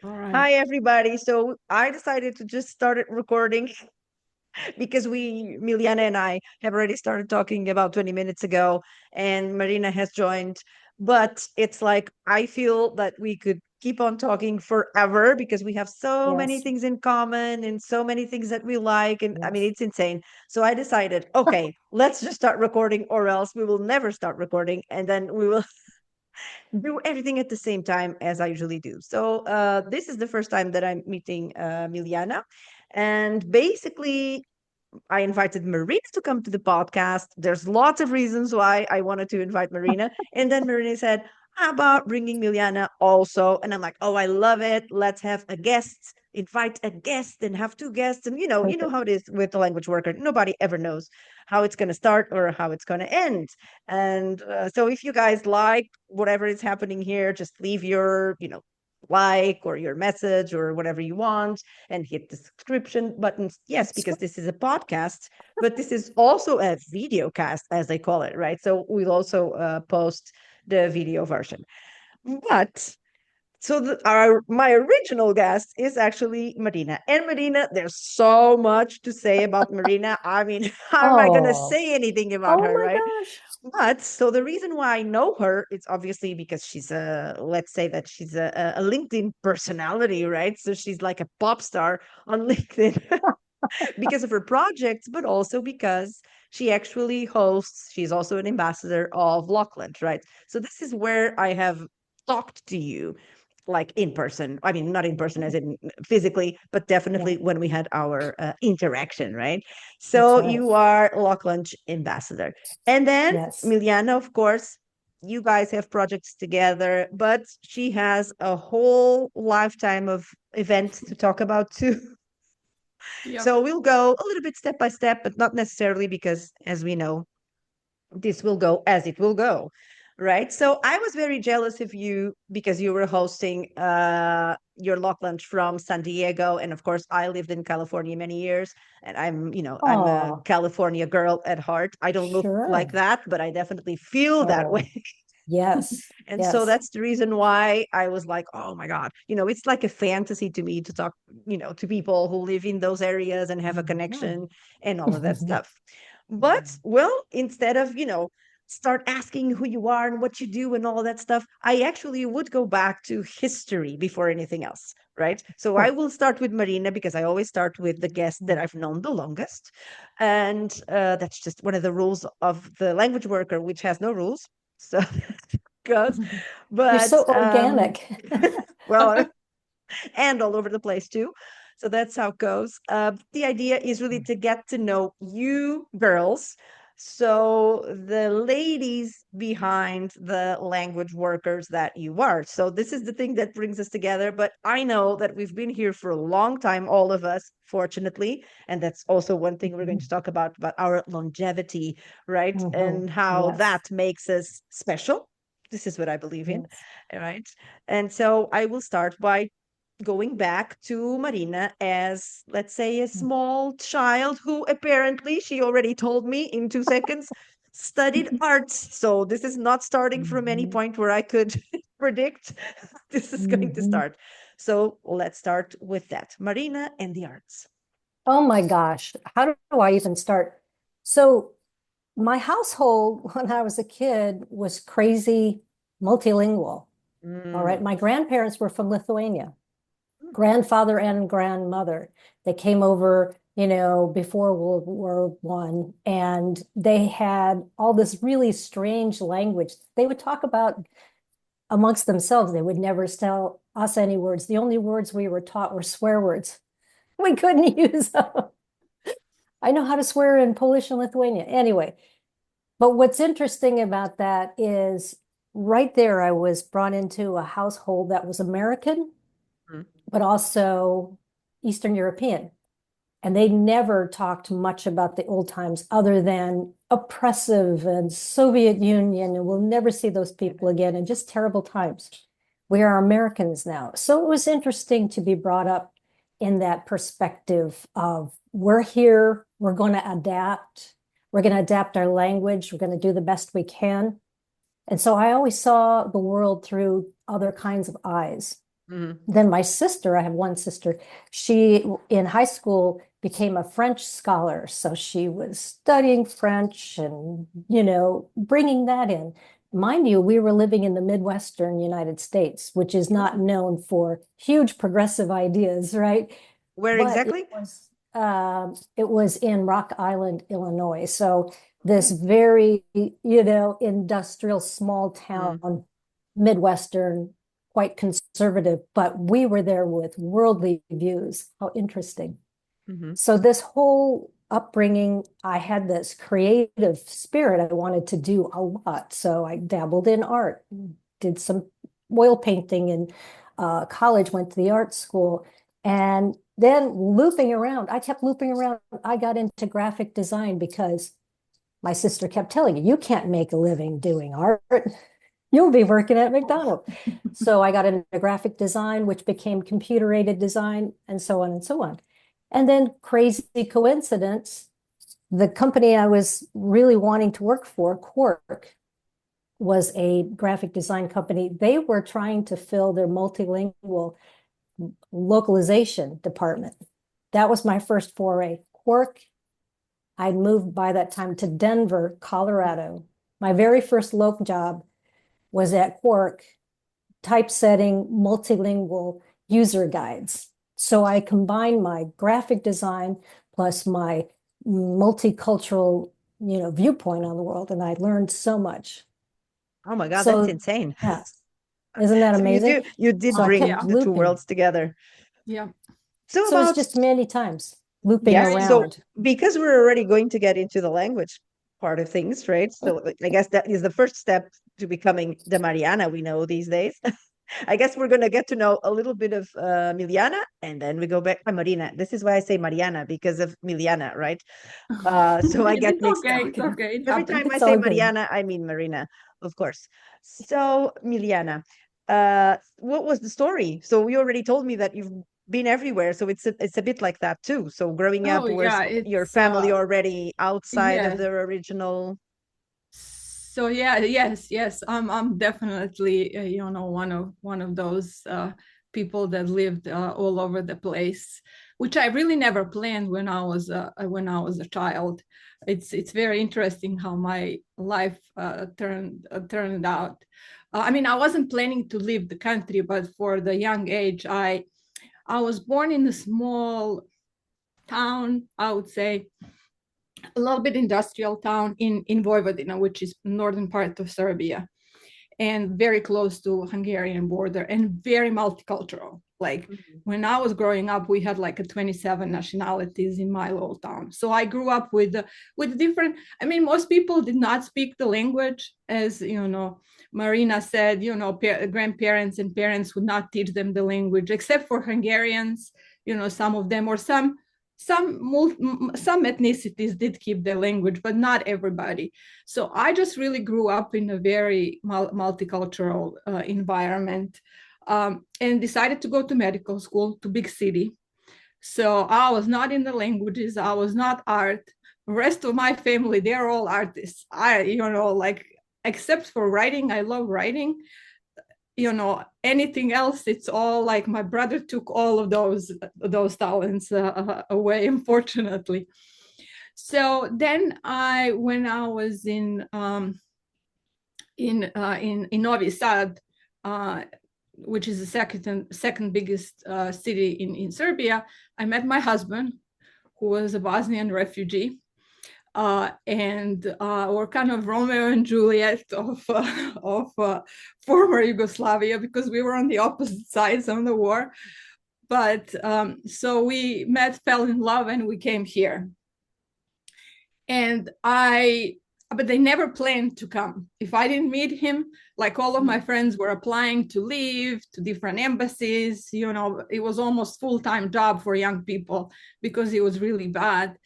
All right. Hi, everybody. So I decided to just start it recording because Milijana and I have already started talking about 20 minutes ago, and Marina has joined. But it's like I feel that we could keep on talking forever because we have so many Yes. things in common and so many things that we like. And I mean, Yes. it's insane. So I decided, okay, let's just start recording, or else we will never start recording. And then we will do everything at the same time as I usually do. So this is the first time that I'm meeting Miliana. And basically, I invited Marina to come to the podcast. There's lots of reasons why I wanted to invite Marina. And then Marina said, how about bringing Miliana also? And I'm like, oh, I love it. Let's have a guest, invite a guest and have two guests. And you know how it is with the language worker. Nobody ever knows how it's going to start or how it's going to end. And so if you guys like whatever is happening here, just leave your, like or your message or whatever you want and hit the subscription buttons. Yes, That's because this is a podcast, but this is also a video cast, as they call it, right? So we'll also post the video version. But so our my original guest is actually Marina. And Marina, there's so much to say about Marina. I mean, how am I going to Oh, say anything about oh her, my right? gosh. But so the reason why I know her is obviously because she's let's say that she's a LinkedIn personality, right? So she's like a pop star on LinkedIn because of her projects, but also because she actually hosts, she's also an ambassador of Lockland, right? So this is where I have talked to you like in person. I mean, not in person as in physically, but Yeah, definitely when we had our interaction, right? that's So right. you are Lockland ambassador. And then Yes. Miliana, of course, you guys have projects together, but she has a whole lifetime of events to talk about too. Yep. So we'll go a little bit step by step, but not necessarily because, as we know, this will go as it will go. Right. So I was very jealous of you because you were hosting your Lock Lunch from San Diego. And of course, I lived in California many years and I'm a Oh, California girl at heart. I don't look like sure. that, but I definitely feel that way. Oh, yes. And so Yes. that's the reason why I was like, oh my God, it's like a fantasy to me to talk, to people who live in those areas and have a Mhm. connection and all of that stuff. But well, instead of, start asking who you are and what you do and all that stuff, I actually would go back to history before anything else. Right. So I Sure. will start with Marina because I always start with the guest that I've known the longest. And that's just one of the rules of the language worker, which has no rules. So goes. You're But so organic. well, and all over the place too. So that's how it goes. The idea is really to get to know you girls. So the ladies behind the language workers that you are. So this is the thing that brings us together. But I know that we've been here for a long time, all of us, fortunately. And that's also one thing we're going to talk about our longevity, right? Mhm. And how Yes. that makes us special. This is what I believe in, Yes. right? And so I will start by going back to Marina as, let's say, a small child who apparently, she already told me in 2 seconds, studied arts. So this is not starting from any Mhm. point where I could predict this is going to Mhm. start. So let's start with that. Marina and the arts. Oh my gosh. How do I even start? So, my household when I was a kid was crazy multilingual. All right. Mm. My grandparents were from Lithuania, grandfather and grandmother. They came over, before World War One, and they had all this really strange language. They would talk about amongst themselves. They would never tell us any words. The only words we were taught were swear words. We couldn't use them. I know how to swear in Polish and Lithuania. Anyway, but what's interesting about that is right there, I was brought into a household that was American, Mm. but also Eastern European. And they never talked much about the old times other than oppressive and Soviet Union, and we'll never see those people again, and just terrible times. We are Americans now. So it was interesting to be brought up in that perspective of we're here, we're going to adapt, we're going to adapt our language, we're going to do the best we can. And so I always saw the world through other kinds of eyes. Hmm. Then my sister, I have one sister, she in high school became a French scholar. So she was studying French and, bringing that in. Mind you, we were living in the Midwestern United States, which is not known for huge progressive ideas, right? Where But it exactly? was it was in Rock Island, Illinois. So this Okay. very, industrial small Mm-hmm. town, Midwestern, quite conservative, but we were there with worldly views. How interesting. Mm-hmm. So this whole upbringing, I had this creative spirit. I wanted to do a lot. So I dabbled in art, did some oil painting in college, went to the art school, and then looping around. I kept looping around. I got into graphic design because my sister kept telling me, you can't make a living doing art. You'll be working at McDonald's. So I got into graphic design, which became computer aided design, and so on and so on. And then, crazy coincidence, the company I was really wanting to work for, Quark, was a graphic design company. They were trying to fill their multilingual localization department. That was my first foray. Quark, I'd moved by that time to Denver, Colorado. My very first loc job was at Quark, typesetting multilingual user guides. So I combined my graphic design plus my multicultural, viewpoint on the world, and I learned so much. Oh my God, that's So insane. yeah, isn't that So amazing? you did So I Wow, bring kept yeah, the two looping. worlds together. yeah. So So it's about just many times looping yes, Very, so around. because we're already going to get into the language part of things, right? So like, I guess that is the first step to becoming the Mariana we know these days. I guess we're going to get to know a little bit of Milijana, and then we go back to Marina. This is why I say Mariana, because of Milijana, right? So I get it's mixed okay. up. It's okay. It Every time happens. I It's say all good. Mariana, I mean Marina, of course. So Milijana, what was the story? So you already told me that you've been everywhere, so it's a bit like that too. So growing Oh up, was yeah, your it's family already outside of yes. their original? So yeah, yes. I'm definitely one of those people that lived all over the place, which I really never planned when I was a child. It's very interesting how my life turned out. I mean, I wasn't planning to leave the country, but for the young age, I was born in a small town, I would say, a little bit industrial town in Vojvodina, which is northern part of Serbia, and very close to Hungarian border and very multicultural. Like Mhm. when I was growing up, we had like a 27 nationalities in my little town. So I grew up with different. I mean, most people did not speak the language, as Marina said. Grandparents and parents would not teach them the language, except for Hungarians. Some of them, or some ethnicities did keep their language, but not everybody. So I just really grew up in a very multicultural environment, and decided to go to medical school to big city. So I was not in the languages, I was not art. The rest of my family, they're all artists. Like, except for writing, I love writing. Anything else, it's all like my brother took all of those talents away, unfortunately. So then when I was in Novi Sad, uh, which is the second biggest city in Serbia, I met my husband, who was a Bosnian refugee. And we're kind of Romeo and Juliet of former Yugoslavia, because we were on the opposite sides of the war. But so we met, fell in love, and we came here. And but they never planned to come. If I didn't meet him, like all of my friends were applying to leave to different embassies, it was almost full-time job for young people, because it was really bad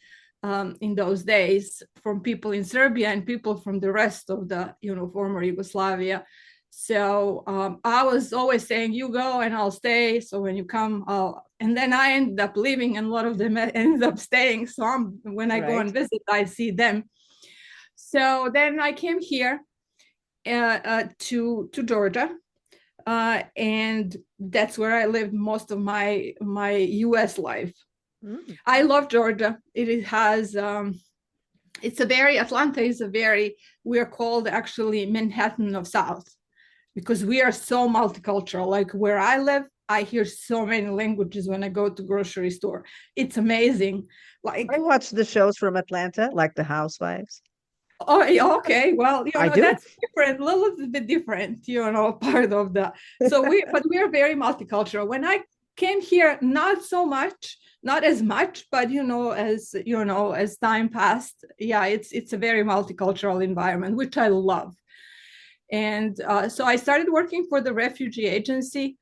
in those days, from people in Serbia and people from the rest of the former Yugoslavia. So I was always saying, you go and I'll stay. So when you come, and then I ended up leaving, and a lot of them ended up staying. So when I go Right. and visit, I see them. So then I came here to Georgia, and that's where I lived most of my US life. Mm. I love Georgia. It has it's a very Atlanta is a very, we are called actually Manhattan of South, because we are so multicultural. Like where I live, I hear so many languages when I go to grocery store. It's amazing. I Like, watch the shows from Atlanta, like The Housewives. oh, yeah, okay, well, I do. that's different, a little bit different, part of the. So but we are very multicultural. When I came here, not so much, not as much, but as time passed, yeah, it's a very multicultural environment, which I love. And so I started working for the refugee agency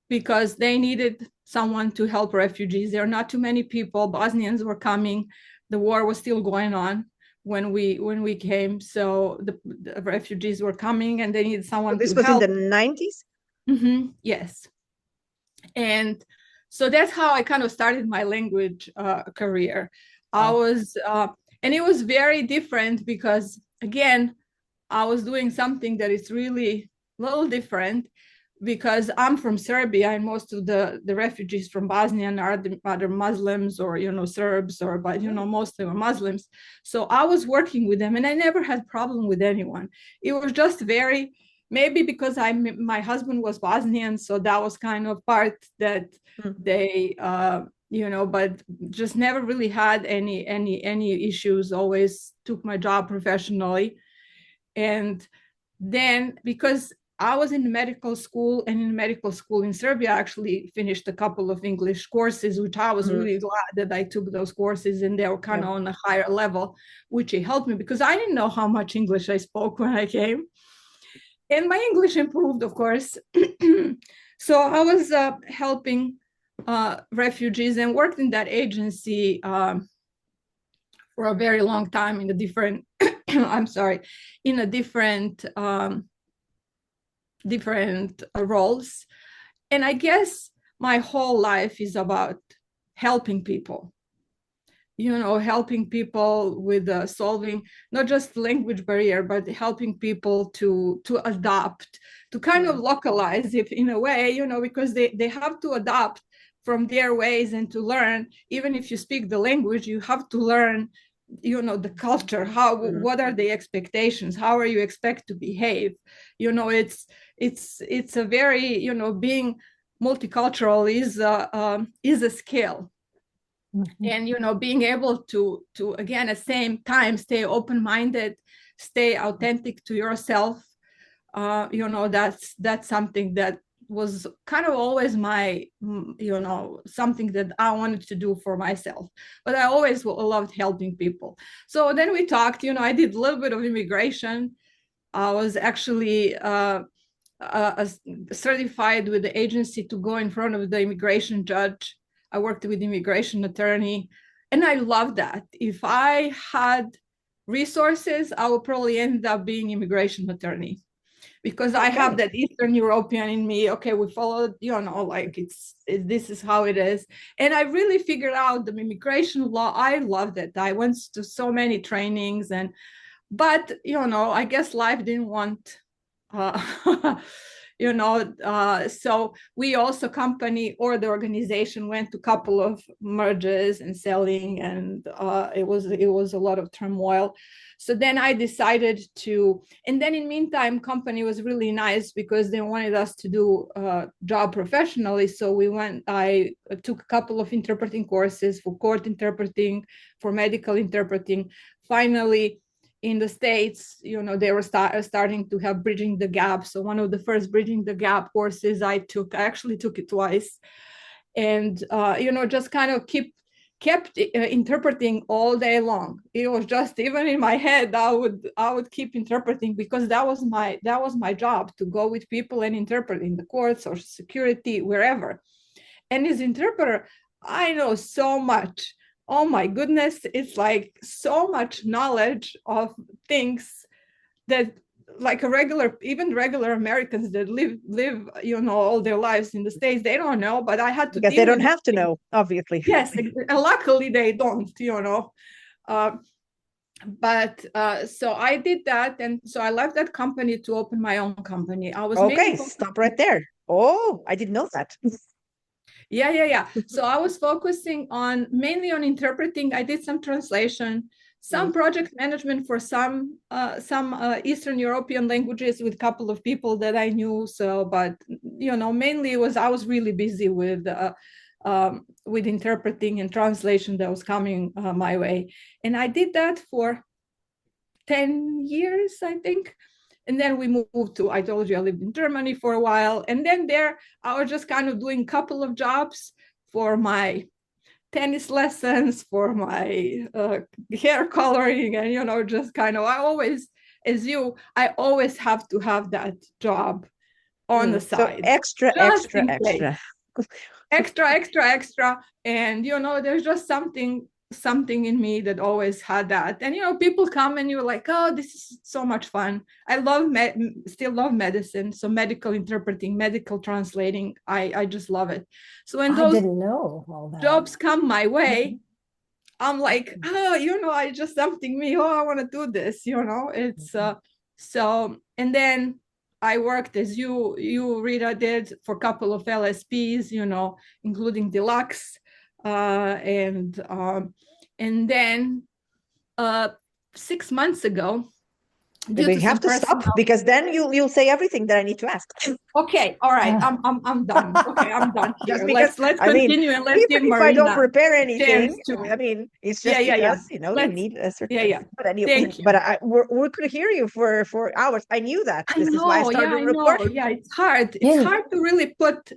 because they needed someone to help refugees. There are not too many people. Bosnians were coming. The war was still going on when we came. So the refugees were coming and they needed So someone this to was in help. the 90s? Yes. And so that's how I kind of started my language career. I was, and it was very different because, again, I was doing something that is really a little different because I'm from Serbia and most of the refugees from Bosnia are other Muslims or, Serbs or, but, mostly were Muslims. So I was working with them and I never had problem with anyone. It was just very, maybe because my husband was Bosnian, so that was kind of part that they, but just never really had any issues, always took my job professionally. And then because I was in medical school, and in medical school in Serbia, I actually finished a couple of English courses, which I was really glad that I took those courses, and they were kind of on a higher level, which it helped me because I didn't know how much English I spoke when I came. And my English improved, of course. So I was helping refugees and worked in that agency for a very long time in a different, I'm sorry, in a different roles. And I guess my whole life is about helping people, helping people with solving not just language barrier, but helping people to adapt, to kind of localize it in a way, because they have to adapt from their ways and to learn. Even if you speak the language, you have to learn the culture, what are the expectations, how are you expect to behave. It's a very, being multicultural is a skill. And being able to again at the same time stay open-minded, stay authentic to yourself, that's something that was kind of always my, something that I wanted to do for myself. But I always loved helping people. So then we talked, I did a little bit of immigration. I was actually certified with the agency to go in front of the immigration judge. I worked with immigration attorney, and I love that. If I had resources, I would probably end up being immigration attorney, because I have that Eastern European in me. Okay, we follow, like this is how it is. And I really figured out the immigration law. I loved it. I went to so many trainings, but I guess life didn't want, so we also company or the organization went to a couple of mergers and selling, and it was a lot of turmoil. So then I decided to, and then in meantime, company was really nice because they wanted us to do a job professionally. So I took a couple of interpreting courses for court interpreting, for medical interpreting. Finally, in the States, they were starting to have bridging the gap. So one of the first bridging the gap courses I actually took it twice. And, just kind of kept interpreting all day long. It was just, even in my head, I would keep interpreting, because that was my job, to go with people and interpret in the courts or security, wherever. And as interpreter, I know so much. Oh my goodness, it's like so much knowledge of things that, like even regular Americans that live all their lives in the States, they don't know. But I had to because deal they don't with have to know, obviously. Yes, and luckily they don't, But so I did that, and so I left that company to open my own company. I was mainly Okay, stop right there. Oh, I didn't know that. yeah. So I was focusing on mainly on interpreting. I did some translation, some project management for some Eastern European languages with a couple of people that I knew. So, but mainly it was I was really busy with interpreting and translation that was coming my way, and I did that for 10 years, I think. And then we moved to, I told you I lived in Germany for a while. And then there, I was just kind of doing a couple of jobs for my tennis lessons, for my hair coloring. And, just kind of, I always, I always have to have that job on the So side. extra, Just extra, in case. extra. Extra. And, there's just something in me that always had that. And people come and you're like, oh, this is so much fun. I still love medicine, so medical interpreting, medical translating, I just love it. So when I those didn't know all that. jobs come my way, I'm like, oh, I just something me, oh, I want to do this, it's so. And then I worked as you Rita did for a couple of LSPs, including Deluxe, and then 6 months ago, due We to have some to personal. stop because then you'll say everything that I need to ask. Okay, all right, I'm done. Okay, I'm done here. Just because Let's I mean, continue and let's give even if I don't Marina prepare a chance anything, to. I mean, it's just Yeah. because you Let's. need a certain. Yeah. But anyway, Thank you. but we could hear you for hours. I knew that. I This is why I know. started Yeah, I know. recording. Yeah, it's hard. It's hard to really put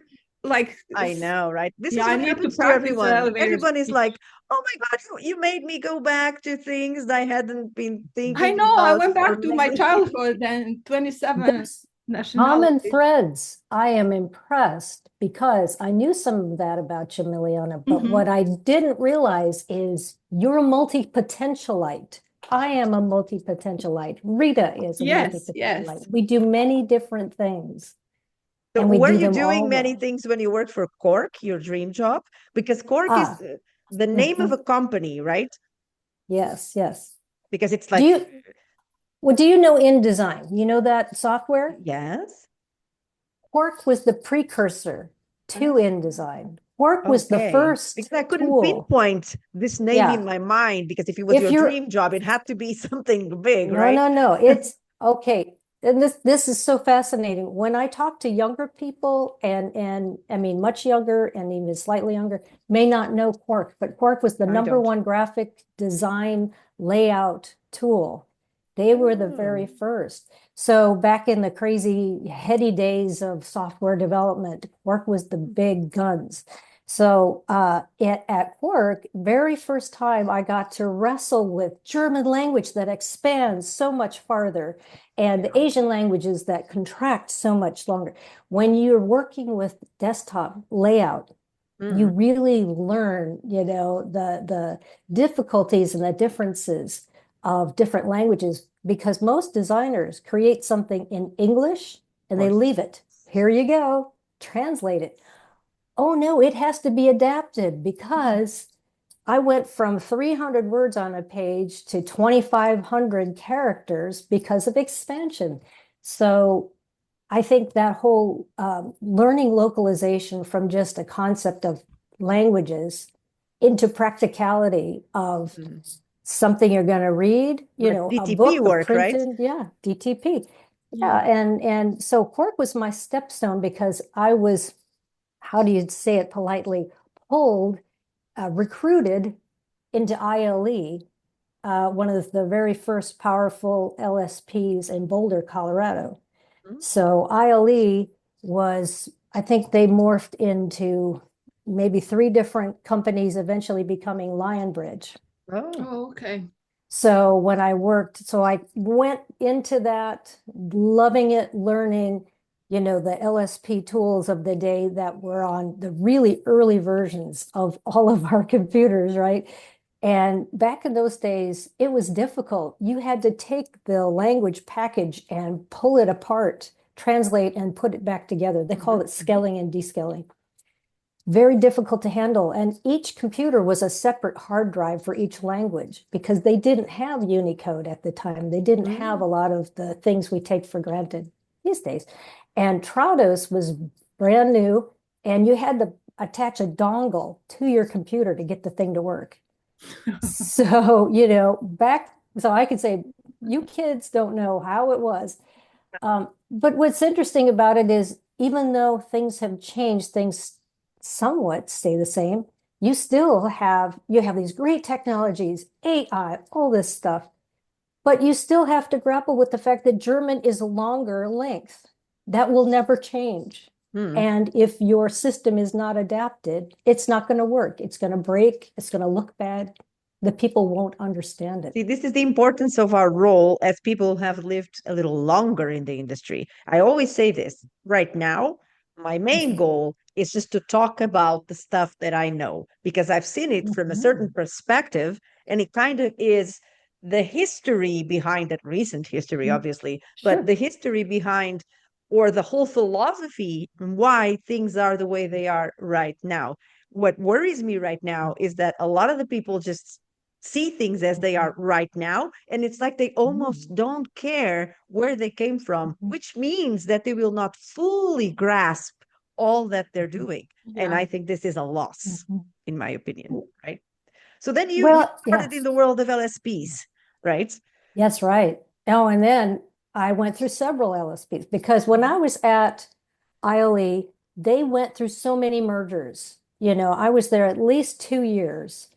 like. I know, right? This is Yeah, I what need to happens to practice the everyone. elevator Everyone is speech. like, "Oh my God, you made me go back to things I hadn't been I thinking know. I about went for back to my many years." childhood and 27 There's common nationalities. threads. I am impressed because I knew some of that about you, Milijana, but what I didn't realize is you're a multi-potentialite. I am a multi-potentialite. Rita is a Yes. multi-potentialite. We do many different things So and we were do you them doing all many well. things when you worked for Cork, your dream job? Because Cork is Ah, the name of a company, right? yes. Because it's Do like, you, well, do you know InDesign? You know that software? yes. Quark was the precursor to Ah, InDesign. Quark was the okay. first Because I couldn't tool. pinpoint this name in Yeah. my mind because if it was If your you're dream job, it had to be something big, No, right? no. It's okay. And this is so fascinating. When I talk to younger people and I mean much younger and even slightly younger, may not know Quark, but Quark was the I number don't. one graphic design layout tool. They were the very first. So back in the crazy heady days of software development, Quark was the big guns. So at work, very first time I got to wrestle with German language that expands so much farther and the Asian languages that contract so much longer. When you're working with desktop layout, you really learn, the difficulties and the differences of different languages because most designers create something in English and they leave it. Here you go, translate it. Oh no, it has to be adapted because I went from 300 words on a page to 2,500 characters because of expansion. So I think that whole learning localization from just a concept of languages into practicality of something you're going to read, Like a DTP book, a work, right? printed, yeah, DTP. Yeah, and so Quark was my stepstone because I was, how do you say it politely, pulled, recruited into ILE, one of the very first powerful LSPs in Boulder, Colorado. So ILE was, I think they morphed into maybe three different companies, eventually becoming Lionbridge. Oh, okay. So when I worked, so I went into that, loving it, learning, the LSP tools of the day that were on the really early versions of all of our computers, right? And back in those days, it was difficult. You had to take the language package and pull it apart, translate, and put it back together. They called it scaling and descaling. very difficult to handle. And each computer was a separate hard drive for each language because they didn't have Unicode at the time. They didn't have a lot of the things we take for granted these days. And Trados was brand new, and you had to attach a dongle to your computer to get the thing to work. So, so I could say, you kids don't know how it was. But what's interesting about it is, even though things have changed, things somewhat stay the same. You have these great technologies, AI, all this stuff, but you still have to grapple with the fact that German is a longer length. That will never change. And if your system is not adapted, it's not going to work. It's going to break. It's going to look bad. The people won't understand it. See, this is the importance of our role as people who have lived a little longer in the industry. I always say this right now. My main goal is just to talk about the stuff that I know, because I've seen it from a certain perspective, and it kind of is the history behind it, recent history, obviously, but the history behind, or the whole philosophy why things are the way they are right now. What worries me right now is that a lot of the people just see things as they are right now, and it's like they almost don't care where they came from, which means that they will not fully grasp all that they're doing. And I think this is a loss, in my opinion, right? So then you started in the world of LSPs, right? That's right. Oh, and then I went through several LSPs, because when I was at ILE, they went through so many mergers. I was there at least 2 years.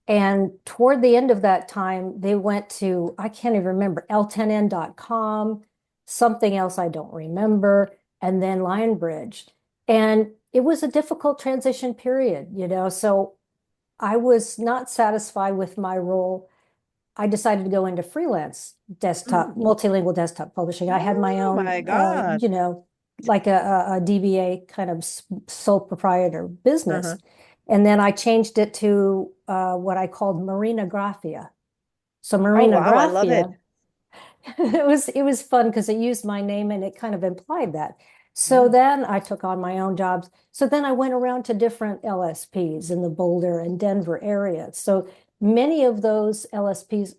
And toward the end of that time, they went to, I can't even remember, L10N.com, something else I don't remember, and then Lionbridge. And it was a difficult transition period, so I was not satisfied with my role. I decided to go into freelance desktop, multilingual desktop publishing. I had my own, like a DBA kind of sole proprietor business. And then I changed it to what I called Marina Graphia. So Marina Graphia, I love it. It was fun because it used my name and it kind of implied that. So then I took on my own jobs. So then I went around to different LSPs in the Boulder and Denver area. So many of those LSPs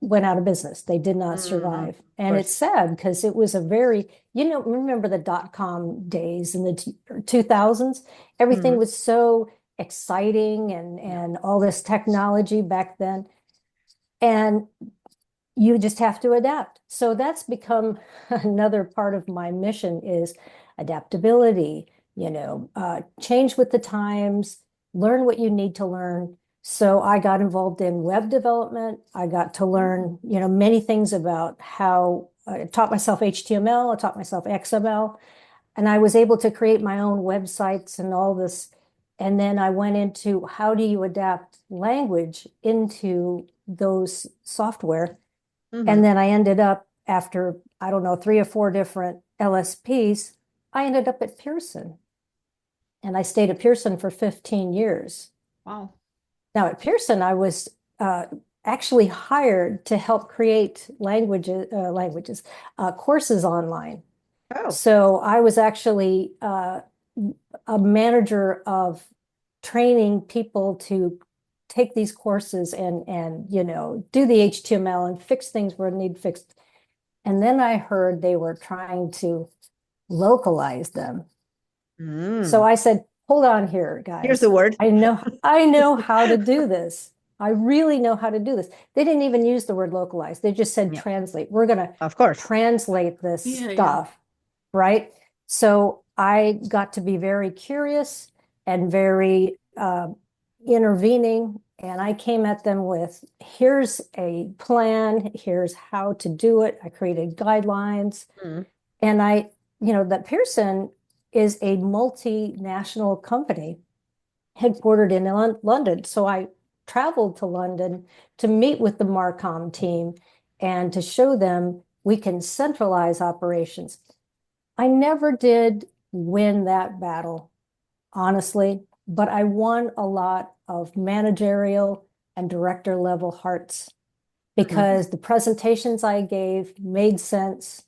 went out of business. They did not survive. And it's sad because it was a very, remember the dot-com days in the 2000s? Everything was so exciting and all this technology back then. And you just have to adapt. So that's become another part of my mission, is adaptability, change with the times, learn what you need to learn. So I got involved in web development. I got to learn, many things about how I taught myself HTML, I taught myself XML, and I was able to create my own websites and all this. And then I went into how do you adapt language into those software. And then I ended up, after, I don't know, 3 or 4 different LSPs, I ended up at Pearson. And I stayed at Pearson for 15 years. Wow. Now at Pearson, I was actually hired to help create courses online. Oh. So I was actually a manager of training people to take these courses and do the HTML and fix things where it need fixed. And then I heard they were trying to localize them. So I said, hold on here, guys. Here's the word. I know how to do this. I really know how to do this. They didn't even use the word localize. They just said translate. We're going to translate this stuff, right? So I got to be very curious and very intervening, and I came at them with, here's a plan, here's how to do it. I created guidelines. And that Pearson is a multinational company headquartered in London. So I traveled to London to meet with the Marcom team and to show them we can centralize operations. I never did win that battle, honestly, but I won a lot of managerial and director level hearts because the presentations I gave made sense,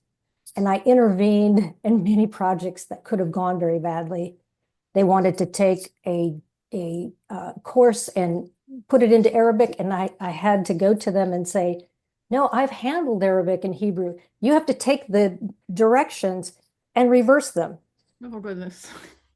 and I intervened in many projects that could have gone very badly. They wanted to take a course and put it into Arabic, and I had to go to them and say, no, I've handled Arabic and Hebrew. You have to take the directions and reverse them. Oh goodness.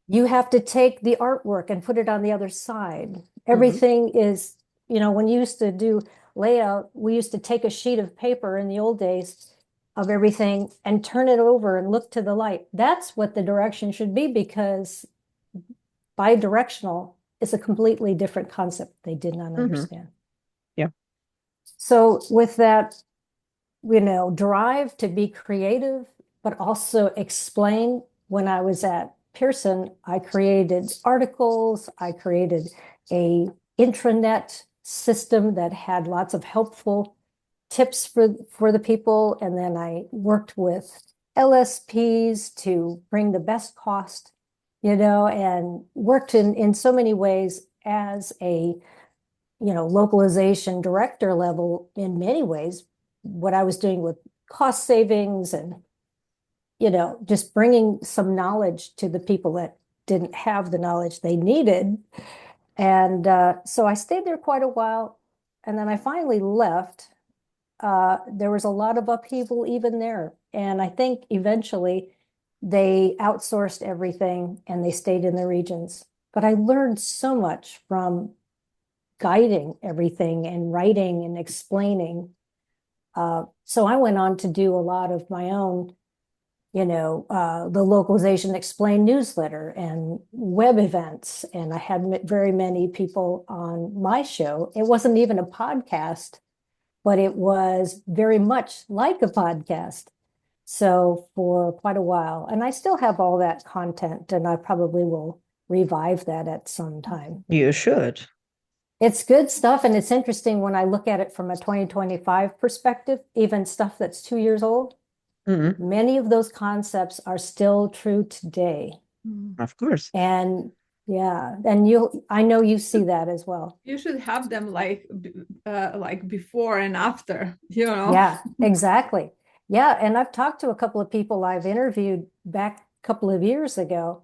You have to take the artwork and put it on the other side. Mhm. Everything is, when you used to do layout, we used to take a sheet of paper in the old days of everything and turn it over and look to the light. That's what the direction should be, because bidirectional is a completely different concept they did not understand. Yeah. So with that, drive to be creative, but also explain, when I was at Pearson, I created articles, I created a intranet system that had lots of helpful tips for the people. And then I worked with LSPs to bring the best cost, and worked in so many ways as a, localization director level. In many ways, what I was doing with cost savings and, just bringing some knowledge to the people that didn't have the knowledge they needed. And so I stayed there quite a while. And then I finally left. There was a lot of upheaval even there. And I think eventually they outsourced everything and they stayed in the regions. But I learned so much from guiding everything and writing and explaining. So I went on to do a lot of my own, the Localization Explained newsletter and web events. And I had very many people on my show. It wasn't even a podcast, but it was very much like a podcast. So for quite a while, and I still have all that content, and I probably will revive that at some time. You should. It's good stuff, and it's interesting when I look at it from a 2025 perspective, even stuff that's 2 years old. Mhm. Many of those concepts are still true today. Of course. And yeah, and I know you see that as well. You should have them like before and after, Yeah, exactly. Yeah, and I've talked to a couple of people I've interviewed back a couple of years ago,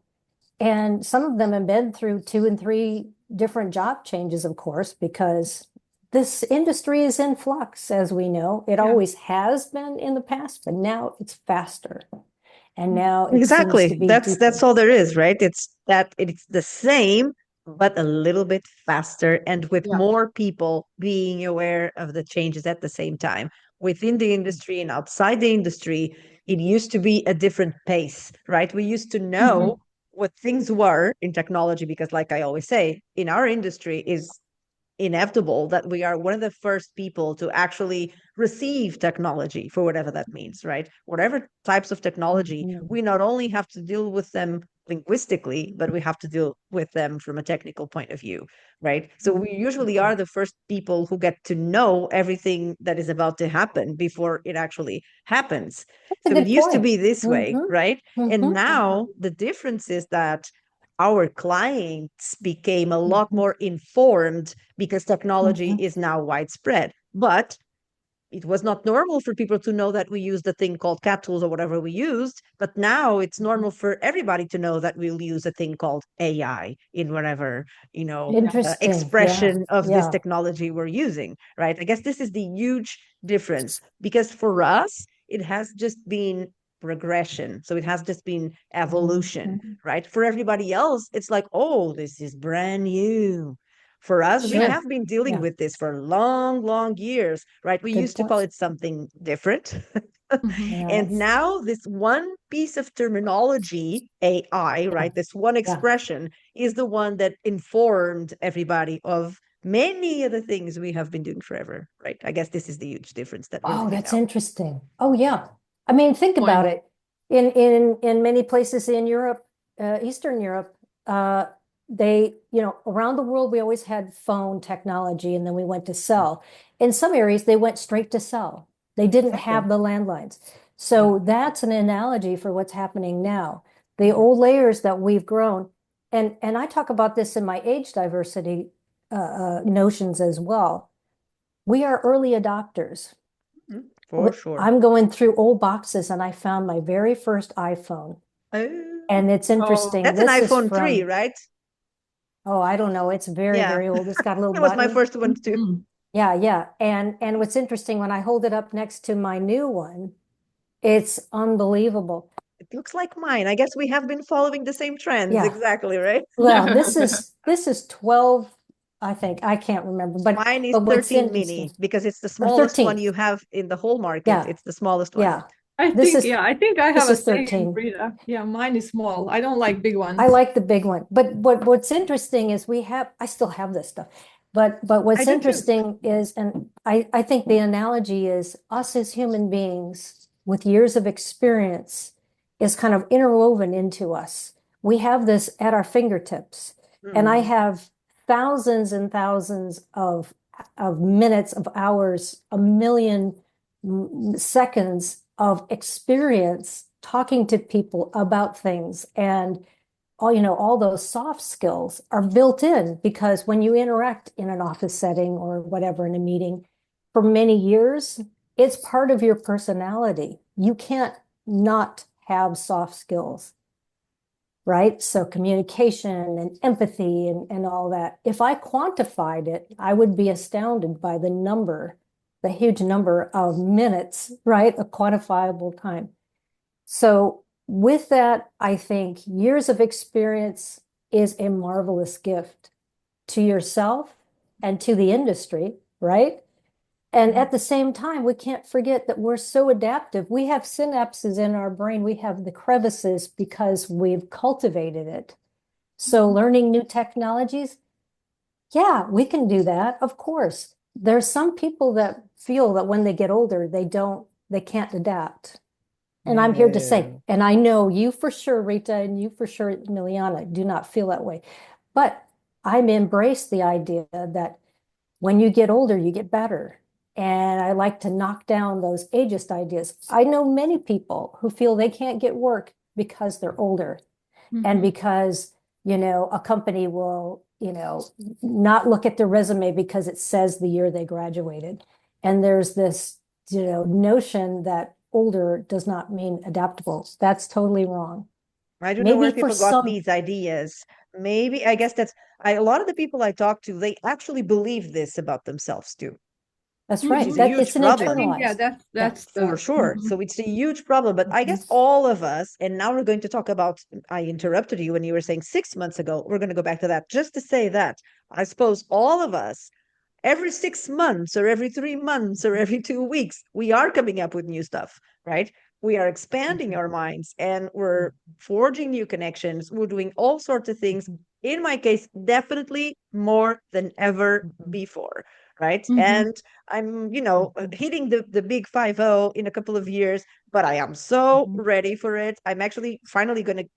and some of them have been through 2 and 3 different job changes, of course, because this industry is in flux, as we know. It always has been in the past, but now it's faster. And now it seems to Exactly. be That's deeper. all there is, right? It's the same, but a little bit faster and with Yeah. more people being aware of the changes at the same time. Within the industry and outside the industry, it used to be a different pace, right? We used to know what things were in technology because, like I always say, in our industry is inevitable that we are one of the first people to actually receive technology for whatever that means, right? Whatever types of technology, we not only have to deal with them linguistically, but we have to deal with them from a technical point of view, right? So we usually are the first people who get to know everything that is about to happen before it actually happens. That's a So it good used to point. be this way, right? And Mhm. now the difference is that our clients became a lot Mhm. more informed because technology Mhm. is now widespread. But it was not normal for people to know that we used a thing called cat tools or whatever we used. But now it's normal for everybody to know that we'll use a thing called AI in whatever, Interesting. Yeah. expression of this Yeah. technology we're using, right? I guess this is the huge difference because for us, it has just been progression. So it has just been evolution, right? For everybody else, it's like, oh, this is brand new. For us, we Sure. have been dealing Yeah. with this for long, long years, right? We Good used to call point. it something different. Yeah. And now, this one piece of terminology, AI, right? This one Yeah. expression is the one that informed everybody of many of the things we have been doing forever, right? I guess this is the huge difference that we're Oh, living that's now. interesting. Oh, yeah. I mean, think about it. In many places in Europe, Eastern Europe, they, around the world, we always had phone technology, and then we went to cell. In some areas, they went straight to cell. They didn't have the landlines. So that's an analogy for what's happening now. The old layers that we've grown, and I talk about this in my age diversity notions as well. We are early adopters. For sure. I'm going through old boxes and I found my very first iPhone. Oh. And it's interesting. That's an This is iPhone 3, from, right? oh, I don't know. It's very, Yeah. very old. It's got a little That was my button. first one too. Mhm. Yeah, yeah. And what's interesting, when I hold it up next to my new one, it's unbelievable. It looks like mine. I guess we have been following the same trends. Yeah. Exactly, right? Well, this is 12, I think. I can't remember, Mine is but what's 13 interesting, mini because it's the or smallest one 13. you have in the whole market. Yeah, It's the smallest one. yeah. This is I think I have this a is same, 13. Rita. Yeah, mine is small. I don't like big I ones. like the big one. But what's interesting is I still have this stuff. But I what's do too. interesting is, and I think the analogy is us as human beings with years of experience is kind of interwoven into us. We have this at our fingertips. And I Mhm. have thousands and thousands of minutes, of hours, a million seconds of experience talking to people about things. And all those soft skills are built in, because when you interact in an office setting or whatever, in a meeting for many years, it's part of your personality. You can't not have soft skills, right? So communication and empathy and all that. If I quantified it, I would be astounded by the huge number of minutes, right? A quantifiable time. So with that, I think years of experience is a marvelous gift to yourself and to the industry, right? And at the same time, we can't forget that we're so adaptive. We have synapses in our brain. We have the crevices because we've cultivated it. So learning new technologies, yeah, we can do that. Of course. There's some people that feel that when they get older, they can't adapt. And I'm here to say, No. and I know you for sure, Rita, and you for sure, Milijana, do not feel that way. But I'm embrace the idea that when you get older, you get better. And I like to knock down those ageist ideas. I know many people who feel they can't get work because they're older, and Mhm. because, a company will, not look at their resume because it says the year they graduated. And there's this, notion that older does not mean adaptable. That's totally wrong. I don't know where Maybe for people got some, these ideas. Maybe, I guess a lot of the people I talk to, they actually believe this about themselves too, that's which right. is a Mhm. That huge it's an I problem. think, yeah, internalized. Yeah. that's For the. sure. Mhm. So it's a huge problem. But I guess Mhm. all of us, and now we're going to talk about, I interrupted you when you were saying 6 months ago. We're going to go back to that just to say that I suppose all of us, every 6 months or every 3 months or every 2 weeks, we are coming up with new stuff, right? We are expanding our minds and we're forging new connections. We're doing all sorts of things. In my case, definitely more than ever before, right? Mhm. And I'm, hitting the big 5-0 in a couple of years, but I am so Mhm. ready for it. I'm actually finally going to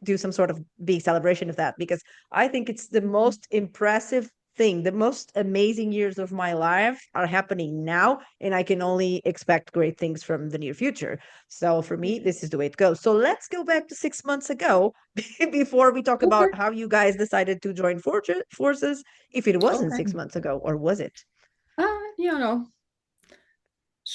do some sort of big celebration of that because I think it's the most impressive thing. The most amazing years of my life are happening now, and I can only expect great things from the near future. So for me, this is the way it goes. So let's go back to 6 months ago before we talk Okay. about how you guys decided to join forces, if it wasn't Okay. 6 months ago, or was it? You know,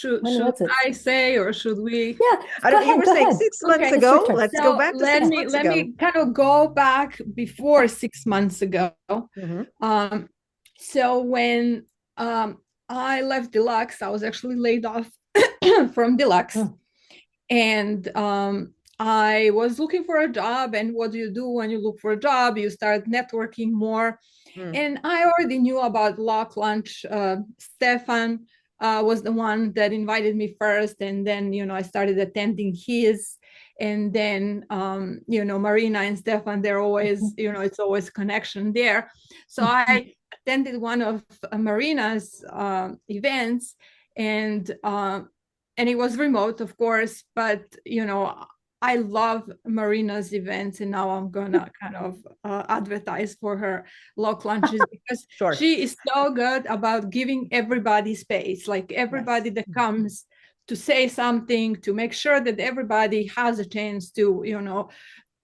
When should was it? I say, or should we? Yeah, I go don't, you ahead, were go saying ahead. 6 months Okay. It's your ago. turn. Let's go So back to let six me months let ago. me kind of go back before 6 months ago. Mhm. Um, so when I left Deluxe, I was actually laid off from Deluxe, Mm, and I was looking for a job. And what do you do when you look for a job? You start networking more. Mm. And I already knew about Lock Lunch. Stefan was the one that invited me first, and then I started attending his. And then Marina and Stefan, they're always mhm, it's always connection there. So mhm, I attended one of Marina's events, and it was remote, of course, but I love Marina's events, and now I'm gonna kind of advertise for her Lock Lunches because Sure. she is so good about giving everybody space, like everybody Yes. that comes to say something, to make sure that everybody has a chance to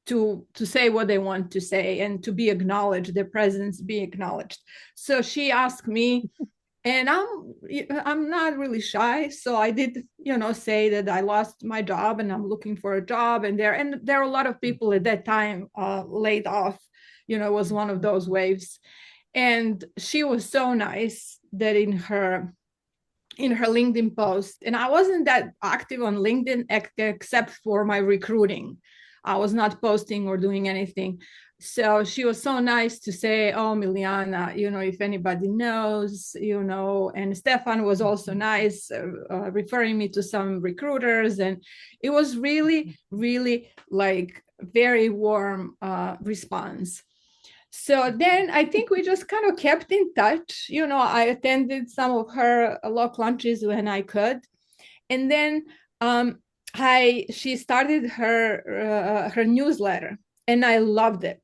to say what they want to say and to be acknowledged, their presence be acknowledged. So she asked me And I'm not really shy, so I did, say that I lost my job and I'm looking for a job. And there are a lot of people at that time laid off. It was one of those waves. And she was so nice that in her LinkedIn post, and I wasn't that active on LinkedIn except for my recruiting. I was not posting or doing anything. So she was so nice to say, oh, Milijana, if anybody knows, and Stefan was also nice, referring me to some recruiters. And it was really, really like very warm response. So then I think we just kind of kept in touch. I attended some of her lock lunches when I could. And then she started her newsletter, and I loved it.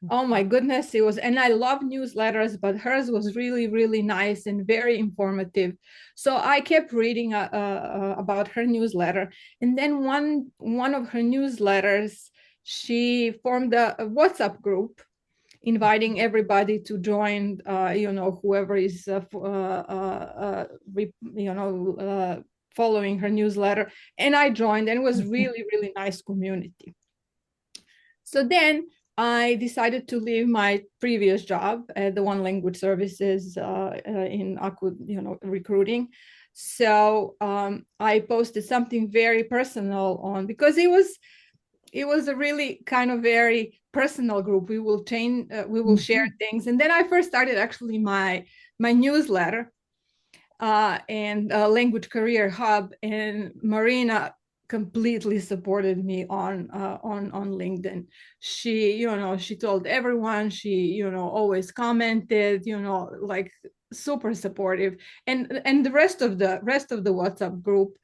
Oh my goodness, and I love newsletters, but hers was really, really nice and very informative. So I kept reading about her newsletter. And then one of her newsletters, she formed a WhatsApp group inviting everybody to join, whoever is, following her newsletter. And I joined, and it was really, really nice community. So then I decided to leave my previous job at the One Language Services in recruiting. So I posted something very personal on, because it was a really kind of very personal group. We will share things. And then I first started actually my newsletter and Language Career Hub, and Marina completely supported me on LinkedIn. She told everyone, she always commented, like super supportive, and the rest of the WhatsApp group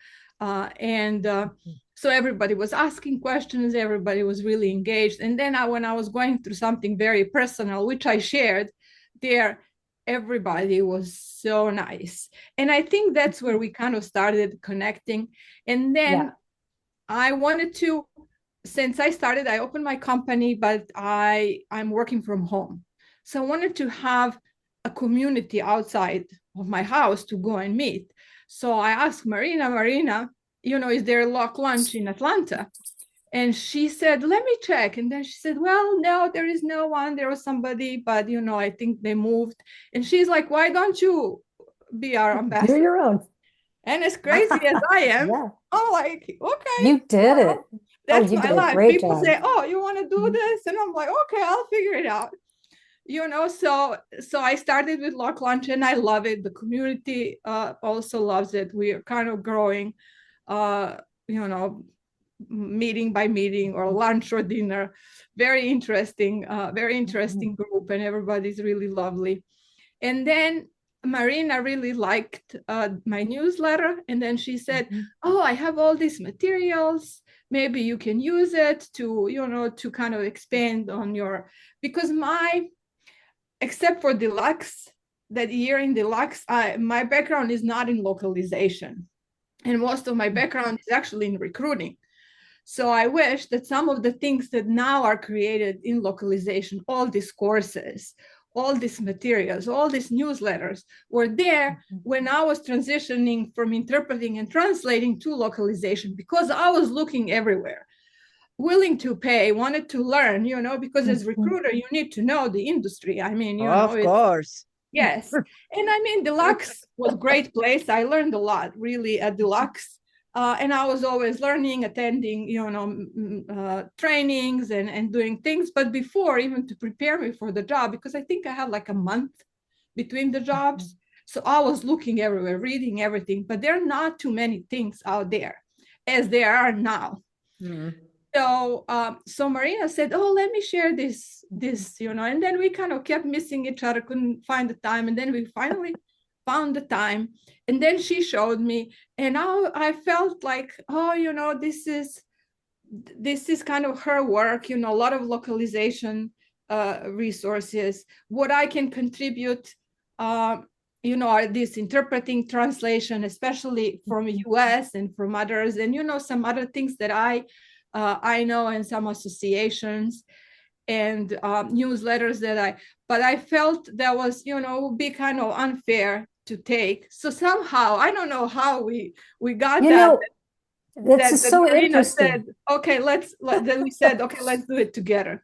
so everybody was asking questions, everybody was really engaged. And then when I was going through something very personal, which I shared there, everybody was so nice. And I think that's where we kind of started connecting. And then I wanted to, since I opened my company, but I'm working from home. So I wanted to have a community outside of my house to go and meet. So I asked Marina, is there a lock lunch in Atlanta? And she said, let me check. And then she said, well, no, there is no one. There was somebody, but, I think they moved. And she's like, why don't you be our ambassador? You're your own. And as crazy as I am, I'm like, okay. You did it. That's my life. People job. say, oh, you want to do this? And I'm like, okay, I'll figure it out. So I started with Lock Lunch, and I love it. The community also loves it. We are kind of growing, meeting by meeting, or lunch or dinner. Very interesting group, and everybody's really lovely. And then Marina really liked my newsletter, and then she said, oh, I have all these materials, maybe you can use it to kind of expand on because except for Deluxe, that year in Deluxe, my background is not in localization, and most of my background is actually in recruiting. So I wish that some of the things that now are created in localization, all these courses, all these materials, all these newsletters were there when I was transitioning from interpreting and translating to localization, because I was looking everywhere, willing to pay, wanted to learn, because as recruiter, you need to know the industry. I mean, of course. Yes. And I mean, Deluxe was a great place. I learned a lot really at Deluxe. And I was always learning, attending, trainings and doing things. But before, even to prepare me for the job, because I think I had like a month between the jobs. So I was looking everywhere, reading everything, but there are not too many things out there as there are now. So Marina said, oh, let me share this, and then we kind of kept missing each other, couldn't find the time. And then we finally found the time. And then she showed me, and I felt like, oh, this is kind of her work, a lot of localization resources. What I can contribute, are this interpreting, translation, especially from US and from others, and some other things that I know, and some associations. and newsletters but I felt that was, would be kind of unfair to take. So somehow, I don't know how we got You that, know, this is that so Marina interesting. said, okay, then we said, okay, let's do it together.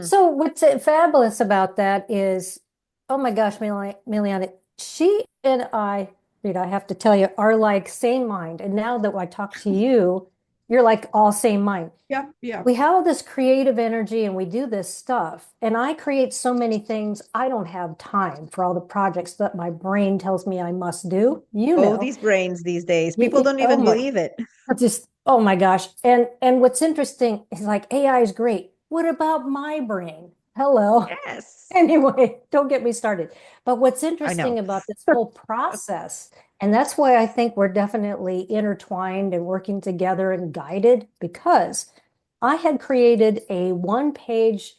So what's fabulous about that is, oh my gosh, Milijana, she and I, Rita, I have to tell you, are like same mind. And now that I talk to you, you're like all same mind. Yeah, yeah. We have all this creative energy and we do this stuff. And I create so many things. I don't have time for all the projects that my brain tells me I must do. These brains these days. People don't Oh even my, believe it. just, oh my gosh. And what's interesting is like AI is great. What about my brain? Hello. Yes. Anyway, don't get me started. But what's I know. interesting about this whole process, and that's why I think we're definitely intertwined and working together and guided, because I had created a one-page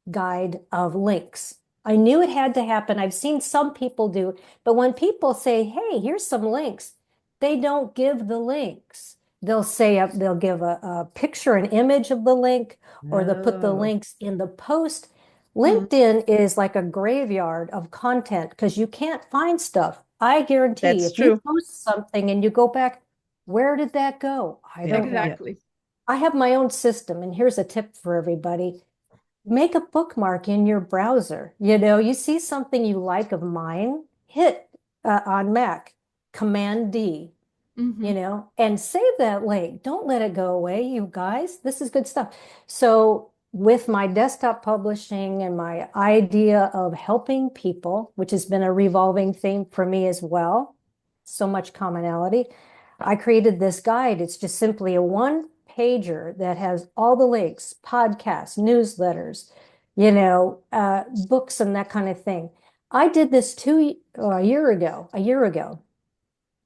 guide of links. I knew it had to happen. I've seen some people do, but when people say, hey, here's some links, they don't give the links. They'll say, they'll give a picture, an image of the link, or they'll put the Oh. links in the post. LinkedIn is like a graveyard of content because you can't find stuff. I guarantee That's if you true. post something and you go back, where did that go? I Yeah. don't know. Exactly. I have my own system, and here's a tip for everybody. Make a bookmark in your browser. You see something you like of mine, hit on Mac, Command D, and save that link. Don't let it go away, you guys. This is good stuff. So with my desktop publishing and my idea of helping people, which has been a revolving theme for me as well, so much commonality, I created this guide. It's just simply a one pager that has all the links, podcasts, newsletters, books and that kind of thing. I did this a year ago,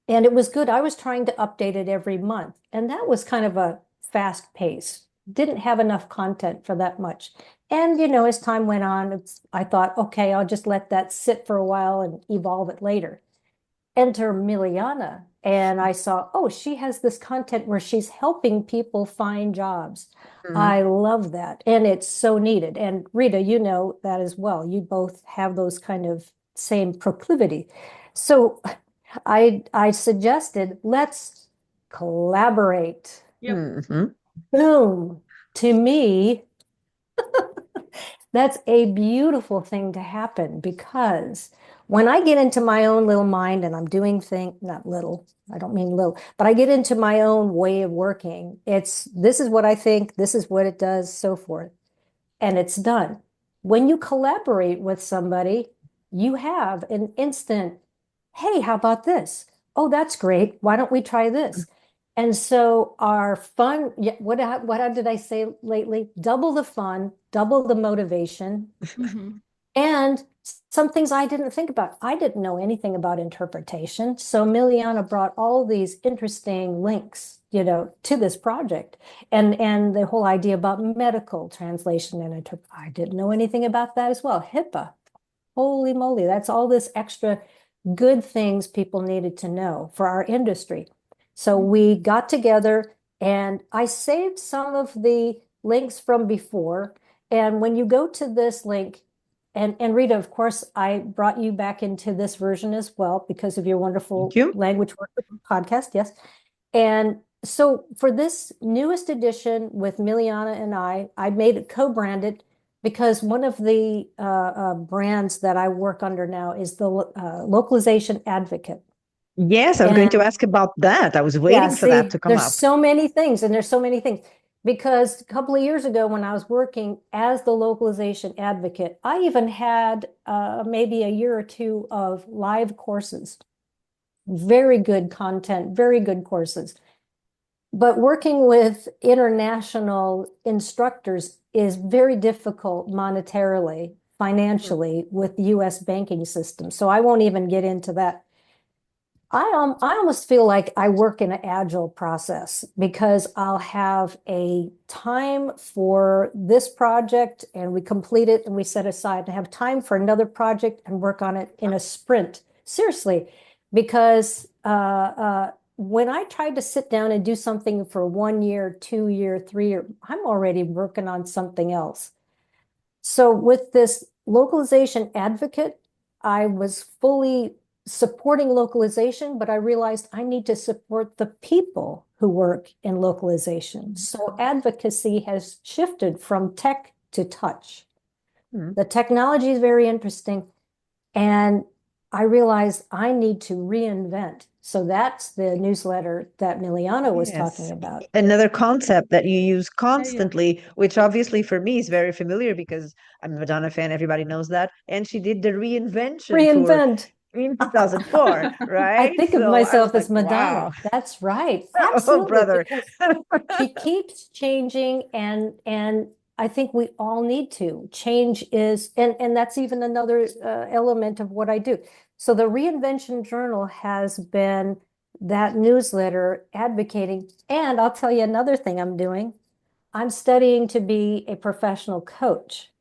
and it was good. I was trying to update it every month, and that was kind of a fast pace. Didn't have enough content for that much. And, as time went on, I thought, okay, I'll just let that sit for a while and evolve it later. Enter Milijana, and I saw, oh, she has this content where she's helping people find jobs. I love that, and it's so needed. And Rita, you know that as well. You both have those kind of same proclivity. So I suggested let's collaborate. Yep. Boom. To me, that's a beautiful thing to happen because when I get into my own little mind and I'm doing things, not little, I don't mean little, but I get into my own way of working, this is what I think, this is what it does, so forth, and it's done. When you collaborate with somebody, you have an instant, hey, how about this? Oh, that's great. Why don't we try this? And so our fun, yeah, what did I say lately? Double the fun, double the motivation, and some things I didn't think about. I didn't know anything about interpretation. So Miliana brought all these interesting links, to this project. And the whole idea about medical translation and interpretation. I didn't know anything about that as well. HIPAA. Holy moly, that's all this extra good things people needed to know for our industry. So we got together and I saved some of the links from before. And when you go to this link, and Rita, of course, I brought you back into this version as well because of your wonderful Thank you. language work podcast. Yes. And so for this newest edition with Miliana and I made it co-branded because one of the brands that I work under now is the Localization Advocate. Yes, I was going to ask about that. I was Yeah, waiting for that see, to come there's up. so many things, and there's so many things. Because a couple of years ago, when I was working as the localization advocate, I even had maybe a year or two of live courses. Very good content, very good courses. But working with international instructors is very difficult monetarily, financially, with the US banking system. So I won't even get into that. I almost feel like I work in an agile process because I'll have a time for this project and we complete it and we set aside to have time for another project and work on it in a sprint. Seriously, because when I tried to sit down and do something for 1 year, 2 year, 3 year, I'm already working on something else. So with this localization advocate, I was fully supporting localization, but I realized I need to support the people who work in localization. So advocacy has shifted from tech to touch. The technology is very interesting, and I realized I need to reinvent. So that's the newsletter that Milijana was talking Yes. about. Another concept that you use Yeah, yeah. constantly, which obviously for me is very familiar because I'm a Madonna fan, everybody knows that. And she did the Reinvention tour Reinvent. in 2004, I right? think of So I was myself like, as wow. Madonna. That's right. Oh, Absolutely, brother. because she keeps changing, and I think we all need to. Change is, and that's even another element of what I do. So the Reinvention Journal has been that newsletter advocating, and I'll tell you another thing I'm doing. I'm studying to be a professional coach.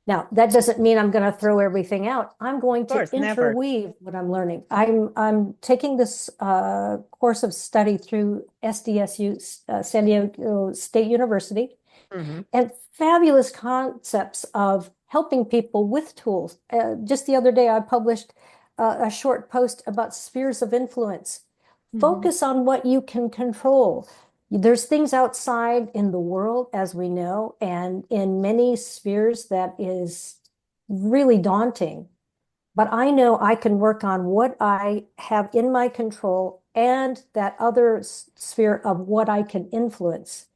Now, that doesn't mean I'm going to throw everything out. I'm going Of to course, never. interweave what I'm learning. I'm taking this course of study through SDSU, San Diego State University, Mhm. and fabulous concepts of helping people with tools. Just the other day, I published a short post about spheres of influence. Focus on what you can control. There's things outside in the world, as we know, and in many spheres that is really daunting. But I know I can work on what I have in my control and that other sphere of what I can influence.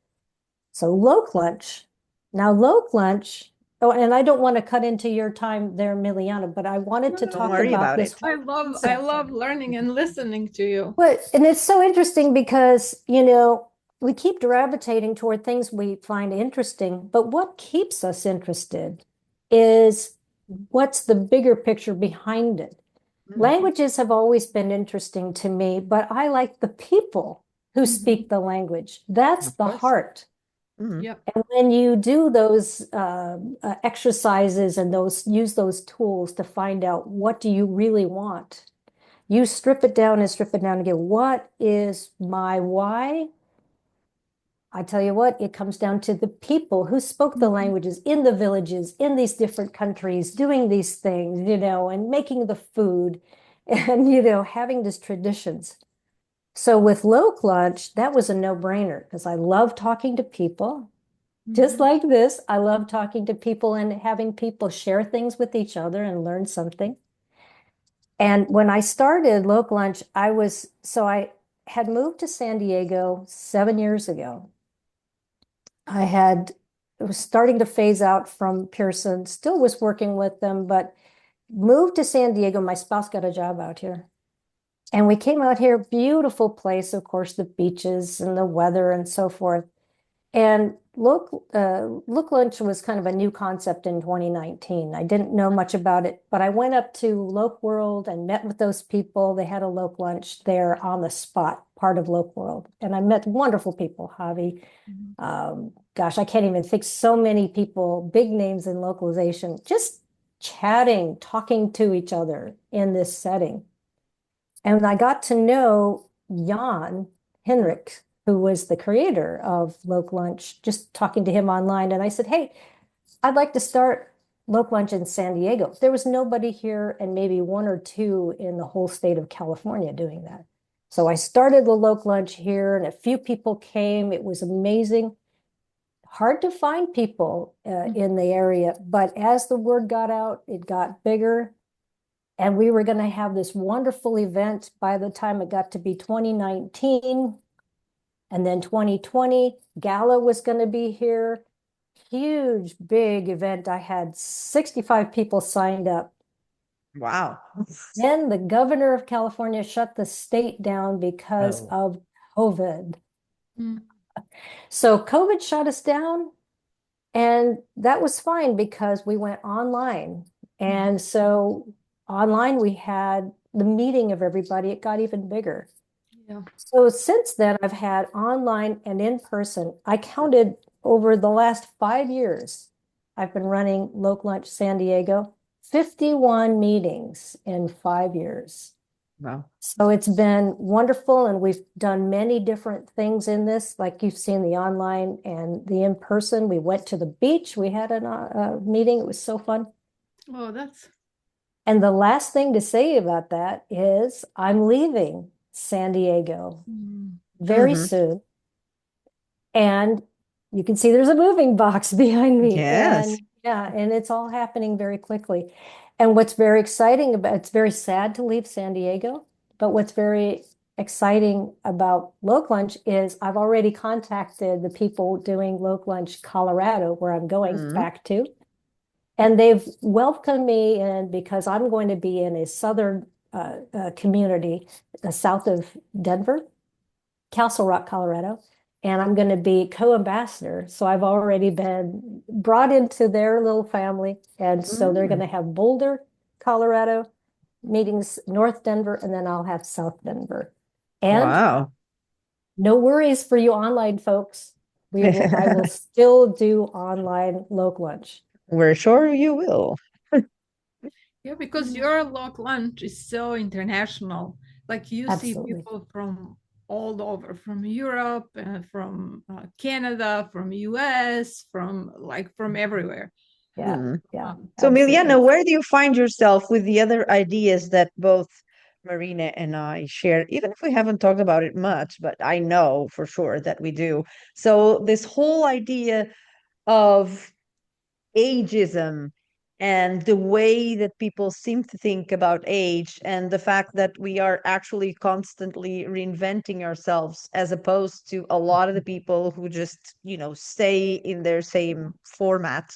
So Loc Lunch. Now, Loc Lunch, oh, and I don't want to cut into your time there, Miliana, but I wanted to No, Don't talk worry about about this it. I whole love concept. learning and listening to you. But, and it's so interesting because, you know, we keep gravitating toward things we find interesting, but what keeps us interested is what's the bigger picture behind it. Languages have always been interesting to me, but I like the people who speak the language. That's Of the course. heart. Mhm. Yep. And when you do those exercises and those use those tools to find out what do you really want, you strip it down and strip it down again. What is my why? I tell you what, it comes down to the people who spoke the languages in the villages, in these different countries, doing these things, you know, and making the food and, you know, having these traditions. So with Loc Lunch, that was a no-brainer because I love talking to people. Just like this, I love talking to people and having people share things with each other and learn something. And when I started Loc Lunch, I had moved to San Diego 7 years ago. It was starting to phase out from Pearson, still was working with them, but moved to San Diego. My spouse got a job out here. And we came out here, beautiful place, of course, the beaches and the weather and so forth. And Loc Lunch was kind of a new concept in 2019. I didn't know much about it, but I went up to Loc World and met with those people. They had a Loc Lunch there on the spot, part of Loc World. And I met wonderful people, Javi. Gosh, I can't even think so many people, big names in localization, just chatting, talking to each other in this setting. And I got to know Jan Henrik, who was the creator of Loc Lunch, just talking to him online. And I said, hey, I'd like to start Loc Lunch in San Diego. There was nobody here and maybe one or two in the whole state of California doing that. So I started the Loc Lunch here and a few people came. It was amazing. Hard to find people in the area, but as the word got out, it got bigger. And we were going to have this wonderful event by the time it got to be 2019. And then 2020, Gala was going to be here. Huge, big event. I had 65 people signed up. Wow. Then the governor of California shut the state down because Oh. of COVID. Mm. So COVID shut us down. And that was fine because we went online. And so online we had the meeting of everybody. It got even bigger. Yeah. So since then, I've had online and in person. I counted over the last 5 years, I've been running Loc Lunch San Diego, 51 meetings in 5 years. Wow. So it's been wonderful, and we've done many different things in this, like you've seen the online and the in-person. We went to the beach. We had a meeting. It was so fun. Oh, that's And the last thing to say about that is I'm leaving San Diego very Mhm. soon. And you can see there's a moving box behind me. Yes. And yeah, and it's all happening very quickly. And what's very exciting about it's very sad to leave San Diego, but what's very exciting about Local Lunch is I've already contacted the people doing Local Lunch Colorado, where I'm going Mhm. back to. And they've welcomed me in because I'm going to be in a southern community south of Denver, Castle Rock, Colorado, and I'm going to be co-ambassador. So I've already been brought into their little family. And so they're going Mm. to have Boulder, Colorado, meetings, North Denver, and then I'll have South Denver. And Wow. no worries for you online folks. I will still do online Local Lunch. We're sure you will. yeah, because your Local Lunch is so international. Like you see Absolutely. people from all over, from Europe, from Canada, from US, from everywhere. Yeah, Mm. yeah, So, Milijana, absolutely. where do you find yourself with the other ideas that both Marina and I share, even if we haven't talked about it much, but I know for sure that we do. So, this whole idea of ageism and the way that people seem to think about age and the fact that we are actually constantly reinventing ourselves as opposed to a lot of the people who just stay in their same format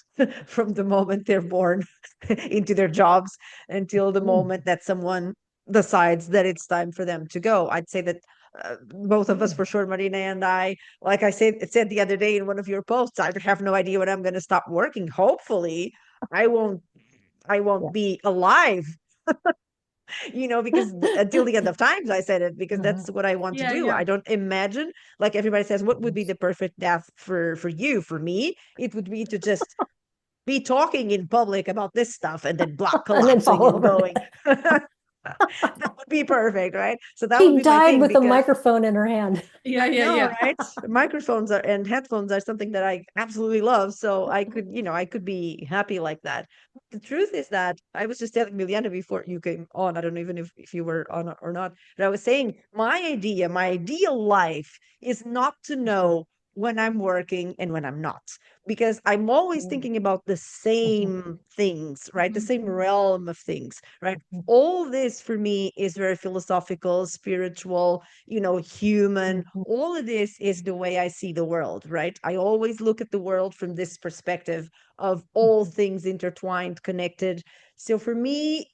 from the moment they're born into their jobs until the Mm. moment that someone decides that it's time for them to go. I'd say that both of us for sure, Marina and I, like I said the other day in one of your posts, I have no idea when I'm going to stop working. Hopefully, I won't I won't Yeah. be alive, because until the end of times, I said it because Uh-huh. that's what I want to Yeah, do. yeah. I don't imagine, like everybody says, what would be the perfect death for you? For me, it would be to just be talking in public about this stuff and then block And then fall collapsing and over going. dead. That would be perfect, right? So that would She be my died thing with a because microphone in her hand. Yeah, I yeah, know, yeah. right? Microphones are and headphones are something that I absolutely love. So I could be happy like that. The truth is that I was just telling Miliana before you came on. I don't know even if you were on or not, but I was saying my ideal life is not to know when I'm working and when I'm not, because I'm always thinking about the same things, right? The same realm of things, right? All this for me is very philosophical, spiritual, human. All of this is the way I see the world, right? I always look at the world from this perspective of all things intertwined, connected. So for me,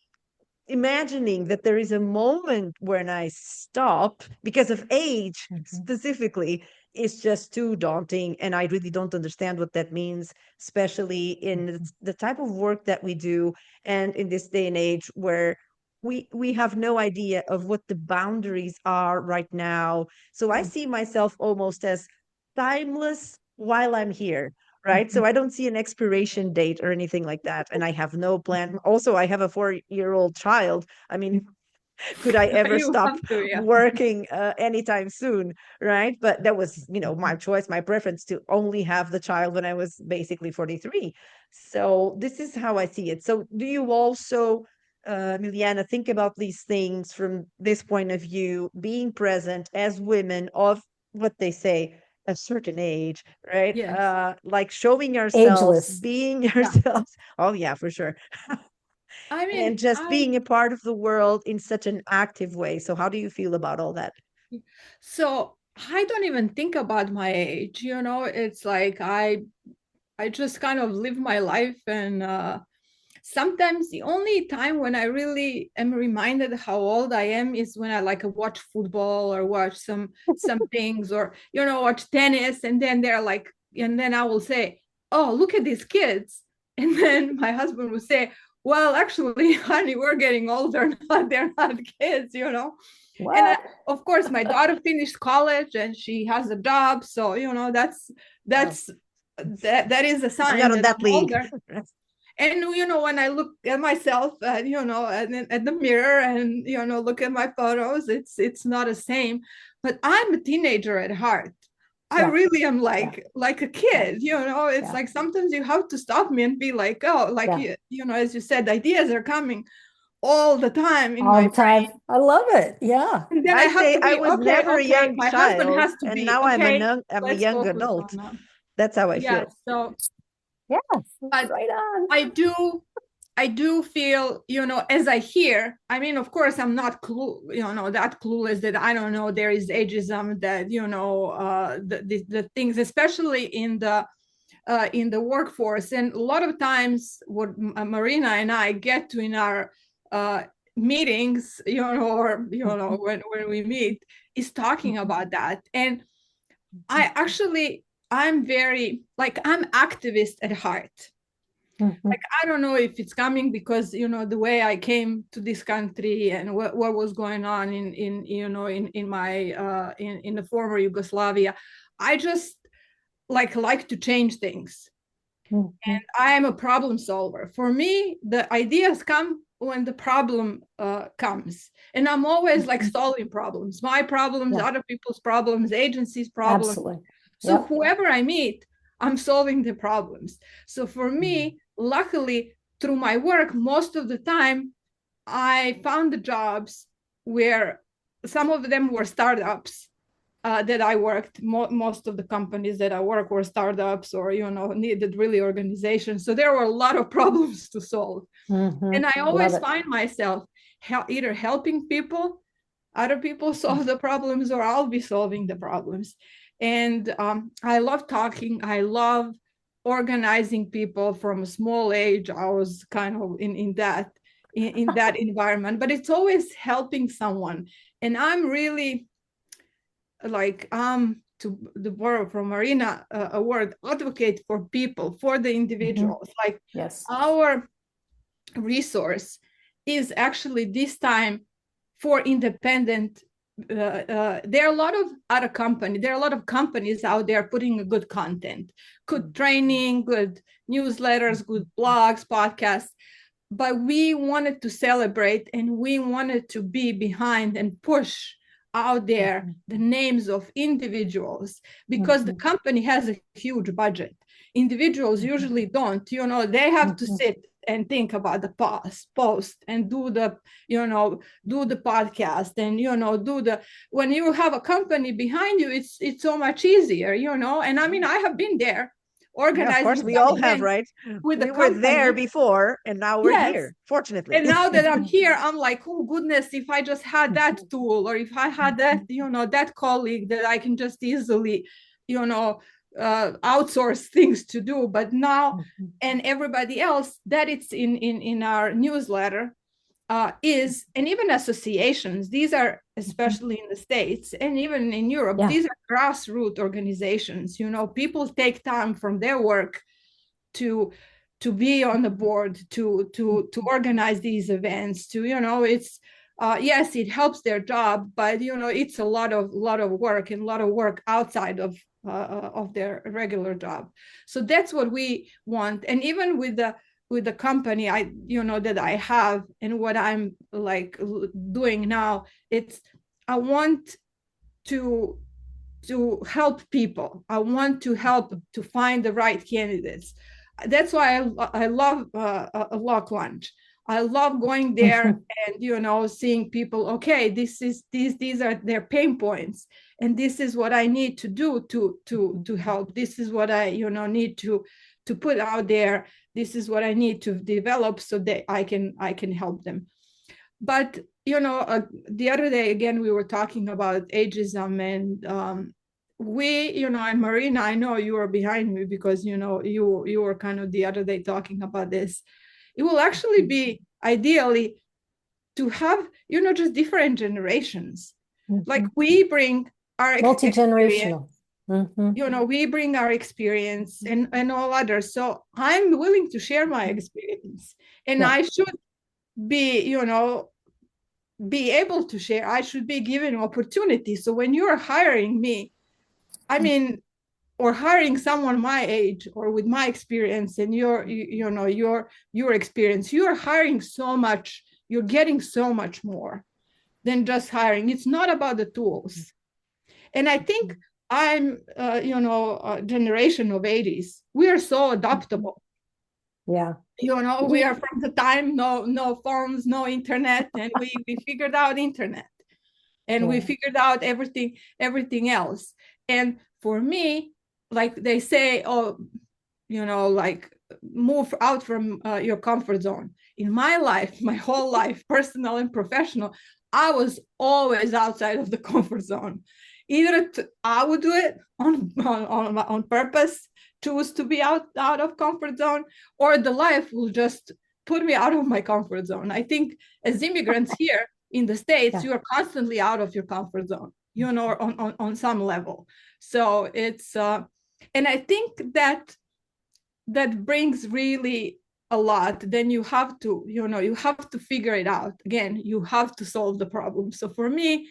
imagining that there is a moment when I stop because of age specifically is just too daunting. And I really don't understand what that means, especially in the type of work that we do. And in this day and age where we have no idea of what the boundaries are right now. So I see myself almost as timeless while I'm here, right? So I don't see an expiration date or anything like that. And I have no plan. Also, I have a 4-year-old child. I mean, could I ever You stop have to, yeah. working anytime soon, right? But that was, my choice, my preference to only have the child when I was basically 43. So this is how I see it. So do you also, Miliana, think about these things from this point of view, being present as women of what they say, a certain age, right? Yes. Like showing ourselves, Ageless. being Yeah. ourselves. Oh yeah, for sure. I mean, And just I being a part of the world in such an active way. So how do you feel about all that? so I don't even think about my age, it's like I just kind of live my life, and sometimes the only time when I really am reminded how old I am is when I like watch football or watch some things, or watch tennis, and then they're like, and then I will say, "Oh, look at these kids," and then my husband will say, "Well, actually, honey, we're getting older. Not they're not kids." And What? of course, my daughter finished college and she has a job, so that's Oh, that's that is a I'm not sign on that that I'm league. older. And when I look at myself, at the mirror, and look at my photos, it's not the same. But I'm a teenager at heart. I Yeah. really am Yeah. like a kid. It's Yeah. like sometimes you have to stop me and be like, oh, like Yeah. as you said, ideas are coming all the time in All my the time. brain, I love it. Yeah. and then I I have say to I be was okay. never a Okay, young my husband child, has to and be now okay. I'm a Let's young focus adult. on That's how I yeah. feel. So, Yes. but Right on. I do feel, as I hear, I mean, of course, I'm not that clueless that I don't know there is ageism, that, the things, especially in the workforce. And a lot of times what Marina and I get to in our meetings, or, when we meet, is talking about that. And I'm very, like, I'm activist at heart. Mhm. Like, I don't know if it's coming because the way I came to this country and what was going on in my in the former Yugoslavia. I just like to change things, Mhm. and I am a problem solver. For me, the ideas come when the problem comes, and I'm always like Mhm. solving problems, my problems, Yeah. other people's problems, agencies' problems. Absolutely. So Yep. whoever I meet, I'm solving the problems. So for Mhm. me, luckily, through my work, most of the time, I found the jobs where some of them were startups that I worked. Most of the companies that I work were startups, or needed really organization. So there were a lot of problems to solve, and Mhm. I Love always it. find myself either helping people, other people solve the problems, or I'll be solving the problems. And I love talking. I love organizing people from a small age. I was kind of in that environment, but it's always helping someone. And I'm really like, to the word from Marina, a word, advocate for people, for the Mhm. individuals. Like, Yes. our resource is actually this time for independent. There are a lot of other companies. There are a lot of companies out there putting a good content, good training, good newsletters, good blogs, podcasts. But we wanted to celebrate, and we wanted to be behind and push out there Mhm. the names of individuals, because the Mhm. company has a huge budget. Individuals Mhm. usually don't. They have to Mhm. sit and think about the post and do the podcast, and do the when you have a company behind you, it's so much easier. And I mean, I have been there Yeah, of organizing course, we some all have, events right? with the We were there company. before, and now we're Yes. here, fortunately. And now that I'm Mhm. here, I'm like, oh goodness, if I just had that tool, or if I had that, that colleague that I can just easily, outsource things to do. But now, Mhm. and everybody else that it's in our newsletter, is, and even associations, these are, Mhm. especially in the States and even in Europe, Yeah. these are grassroots organizations. People take time from their work to be on the board, to organize these events, it's yes, it helps their job, but it's a lot of work, and a lot of work outside of their regular job. So that's what we want. And even with the company that I have, and what I'm like doing now, it's, I want to help people. I want to help to find the right candidates. That's why I love a lock lunch. I love going there Mhm. and seeing people. Okay, these are their pain points, and this is what I need to do to help. This is what I need to put out there. This is what I need to develop so that I can help them. But the other day, again, we were talking about ageism, and and Marina, I know you are behind me, because you were kind of the other day talking about this. It will actually be ideally to have just different generations. Like, Mhm. we bring our experience, Multi-generational. Mhm. we bring our experience, and all others. So I'm willing to share my experience, and Yeah. I should be be able to share. I should be given opportunity. So when you're hiring me, I mean, or hiring someone my age or with my experience and your experience, you're hiring so much, you're getting so much more than just hiring. It's not about the tools. And I think I'm a generation of 80s. We are so adaptable. Yeah. We are from the time no phones, no internet, and we figured out internet, and we figured out everything else. And for me, like they say, oh, like move out from your comfort zone. In my life, my whole life, personal and professional, I was always outside of the comfort zone. Either I would do it on purpose, choose to be out of comfort zone, or the life will just put me out of my comfort zone. I think as immigrants here in the States, you are constantly out of your comfort zone, on some level. So it's and I think that brings really a lot. Then you have to figure it out. Again, you have to solve the problem. So for me,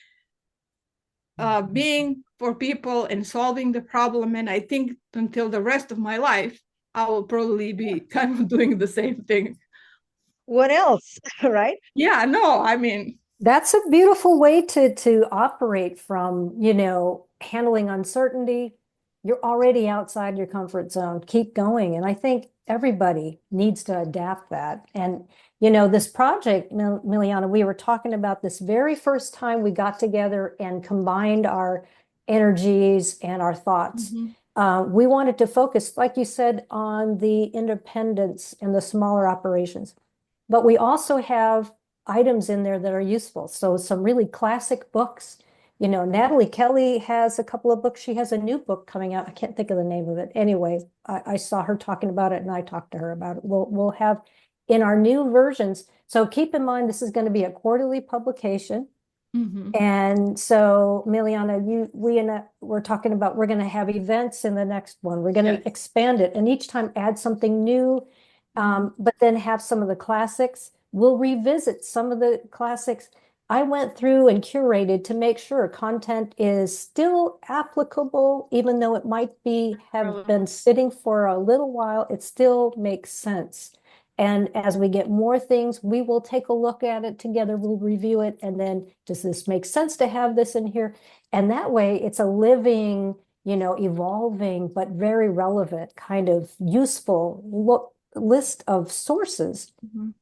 being for people and solving the problem, and I think until the rest of my life, I will probably be kind of doing the same thing. What else? Right? Yeah, no, I mean, that's a beautiful way to operate from, handling uncertainty. You're already outside your comfort zone. Keep going. And I think everybody needs to adapt that. And, this project, Milijana, we were talking about this very first time we got together and combined our energies and our thoughts. We wanted to focus, like you said, on the independence and the smaller operations. But we also have items in there that are useful. So some really classic books. Natalie Kelly has a couple of books. She has a new book coming out. I can't think of the name of it. Anyway, I saw her talking about it and I talked to her about it. We'll have in our new versions. So keep in mind, this is going to be a quarterly publication. And so, Milijana, we're talking about, we're going to have events in the next one. We're going to expand it and each time add something new, but then have some of the classics. We'll revisit some of the classics. I went through and curated to make sure content is still applicable, even though it might have been sitting for a little while, it still makes sense. And as we get more things, we will take a look at it together. We'll review it. And then, does this make sense to have this in here? And that way it's a living, evolving, but very relevant, kind of useful list of sources,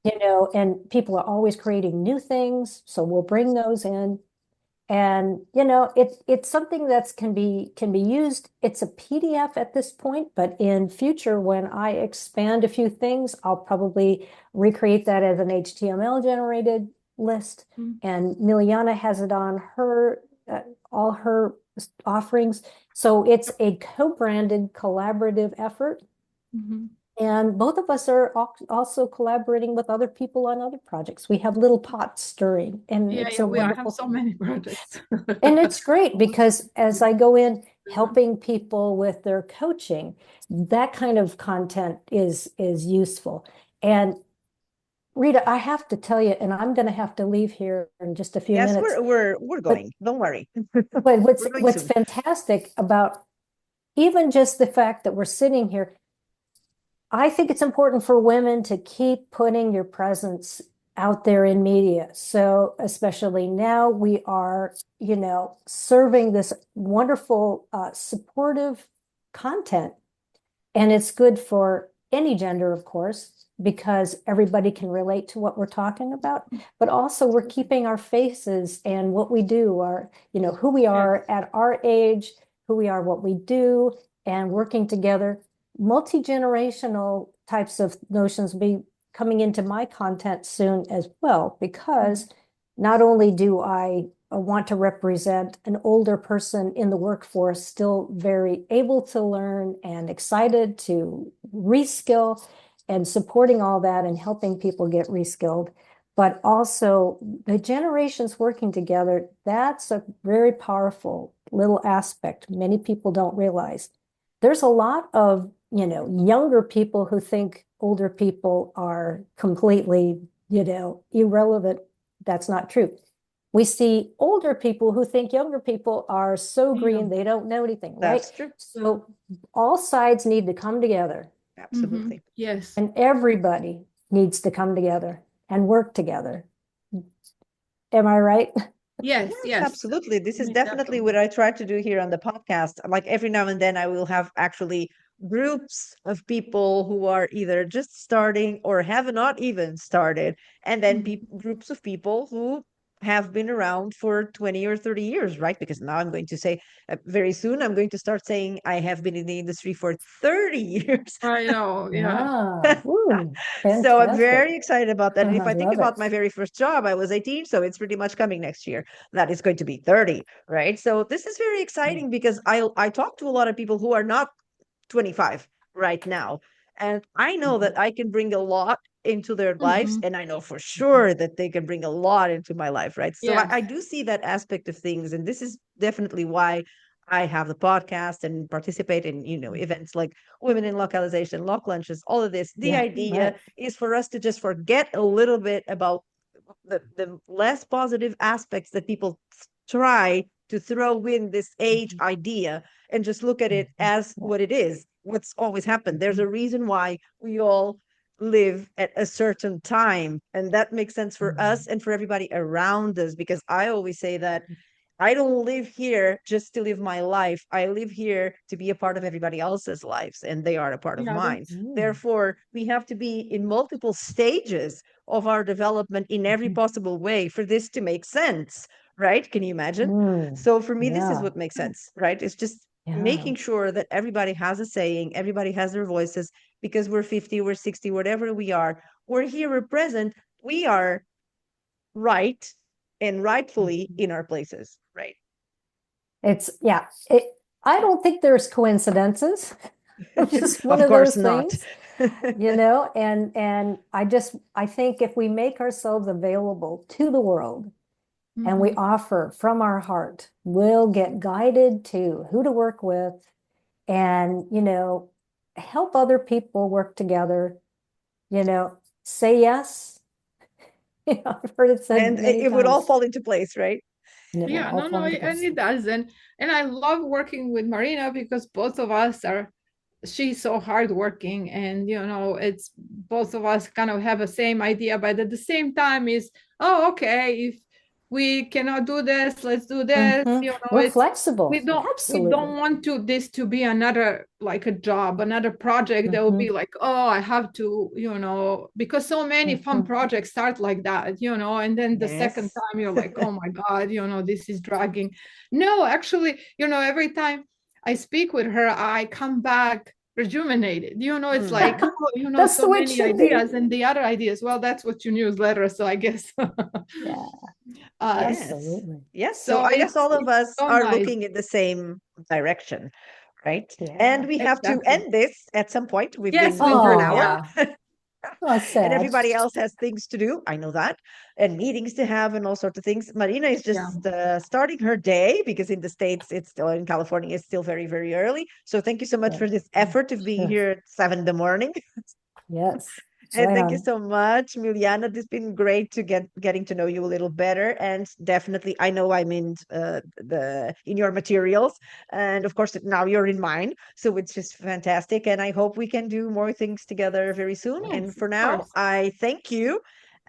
and people are always creating new things. So we'll bring those in. And, it's something that can be used. It's a PDF at this point, but in future, when I expand a few things, I'll probably recreate that as an HTML generated list. And Milijana has it on all her offerings. So it's a co-branded collaborative effort. And both of us are also collaborating with other people on other projects. We have little pots stirring, and we have so many projects. And it's great because as I go in helping people with their coaching, that kind of content is useful. And Rita, I have to tell you, and I'm going to have to leave here in just a few minutes. Yes, we're going. Don't worry. But what's fantastic about even just the fact that we're sitting here, I think it's important for women to keep putting your presence out there in media. So especially now we are, serving this wonderful, supportive content. And it's good for any gender, of course, because everybody can relate to what we're talking about. But also we're keeping our faces and what we do, who we are at our age, who we are, what we do, and working together. Multi-generational types of notions will be coming into my content soon as well, because not only do I want to represent an older person in the workforce, still very able to learn and excited to reskill and supporting all that and helping people get reskilled, but also the generations working together. That's a very powerful little aspect many people don't realize. There's a lot of younger people who think older people are completely, irrelevant. That's not true. we see older people who think younger people are so green, they don't know anything, right? That's true. So all sides need to come together, Absolutely. Yes. and everybody needs to come together and work together. Am I right? Yes, yes. Absolutely. This is Yeah, definitely what I try to do here on the podcast. Like every now and then, I will have actually groups of people who are either just starting or have not even started, and then groups of people who have been around for 20 or 30 years, right? Because now I'm going to say very soon, I'm going to start saying I have been in the industry for 30 years. I know, yeah. Ah, ooh, So I'm fantastic. very excited about that. And if I I think love about it. my very first job, I was 18, so it's pretty much coming next year. That is going to be 30, right? So this is very exciting because I talk to a lot of people who are not 25 right now. And I know that I can bring a lot into their lives, and I know for sure that they can bring a lot into my life, right? So Yes. I do see that aspect of things, and this is definitely why I have the podcast and participate in, events like Women in Localization, Lock Lunches, all of this. The Yeah, idea right. is for us to just forget a little bit about the less positive aspects that people try to throw in this age idea, and just look at it as Yeah. what it is, what's always happened. There's a reason why we all live at a certain time, and that makes sense for us and for everybody around us, because I always say that I don't live here just to live my life. I live here to be a part of everybody else's lives, and they are a part of Yeah, mine. that's Therefore, we have to be in multiple stages of our development in every possible way for this to make sense, right? Can you imagine? So for me, this is Yeah, what makes sense, right? It's just yeah. making sure that everybody has a saying, everybody has their voices, because we're 50, we're 60, whatever we are, we're here, we're present, we are right and rightfully in our places, right? Yeah, I don't think there's coincidences. It's just one Of of course those not. things, and I think if we make ourselves available to the world and we offer from our heart, we'll get guided to who to work with and, help other people work together, say yes. I've heard it said And many it would all times, fall into place, right? and it will Yeah, all no, fall into and place. it does. And I love working with Marina because both of us are, she's so hardworking, and it's both of us kind of have the same idea, but at the same time is, oh, okay, if we cannot do this, let's do this. We're It's flexible. we don't Absolutely. want this to be another, like, a job, another project that will be like, oh, I have to, because so many fun projects start like that, and then the second Yes. time you're like, oh my God, this is dragging. No, actually, every time I speak with her, I come back rejuvenated. It's like, oh, That's so the way it many should be. ideas, and the other ideas. Well, that's what your newsletter, so I guess. Yeah, Yes. absolutely. Yes. So So I guess all of it's us so are nice. looking in the same direction, right? Yeah. And we have to Exactly. end this at some point. We've Yes, been we over an do. hour. Yeah. Oh, oh, And sad. everybody else has things to do. I know that. And meetings to have and all sorts of things. Marina is Yeah. just starting her day, because in the States, it's still in California, it's still very, very early. So thank you so much Sure, for this effort of being sure. here at 7 in the morning. Yes, it's And right thank you on. so much, Milijana. It's been great to getting to know you a little better. And definitely, I know I'm in the in your materials, and of course now you're in mine. So it's just fantastic. And I hope we can do more things together very soon. And Yes, for of now, course. I thank you,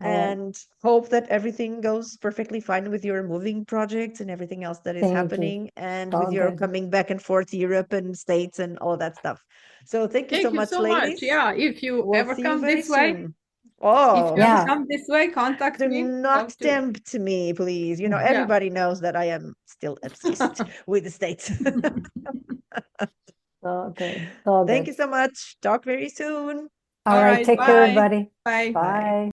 All right. and hope that everything goes perfectly fine with your moving projects and everything else that is Thank you. happening, and It's with all your good. coming back and forth Europe and States and all that stuff. So thank you so Thank you much, so much. ladies. Yeah, if you We'll ever see you come very this way, soon. if you Oh, ever Yeah. come this way, contact do me. not Love to. tempt me, please. Yeah. Everybody knows that I am still obsessed with the States. All good. All Thank good. you so much. Talk very soon. All All right. right. Take care, Bye. everybody. Bye. Bye. Bye.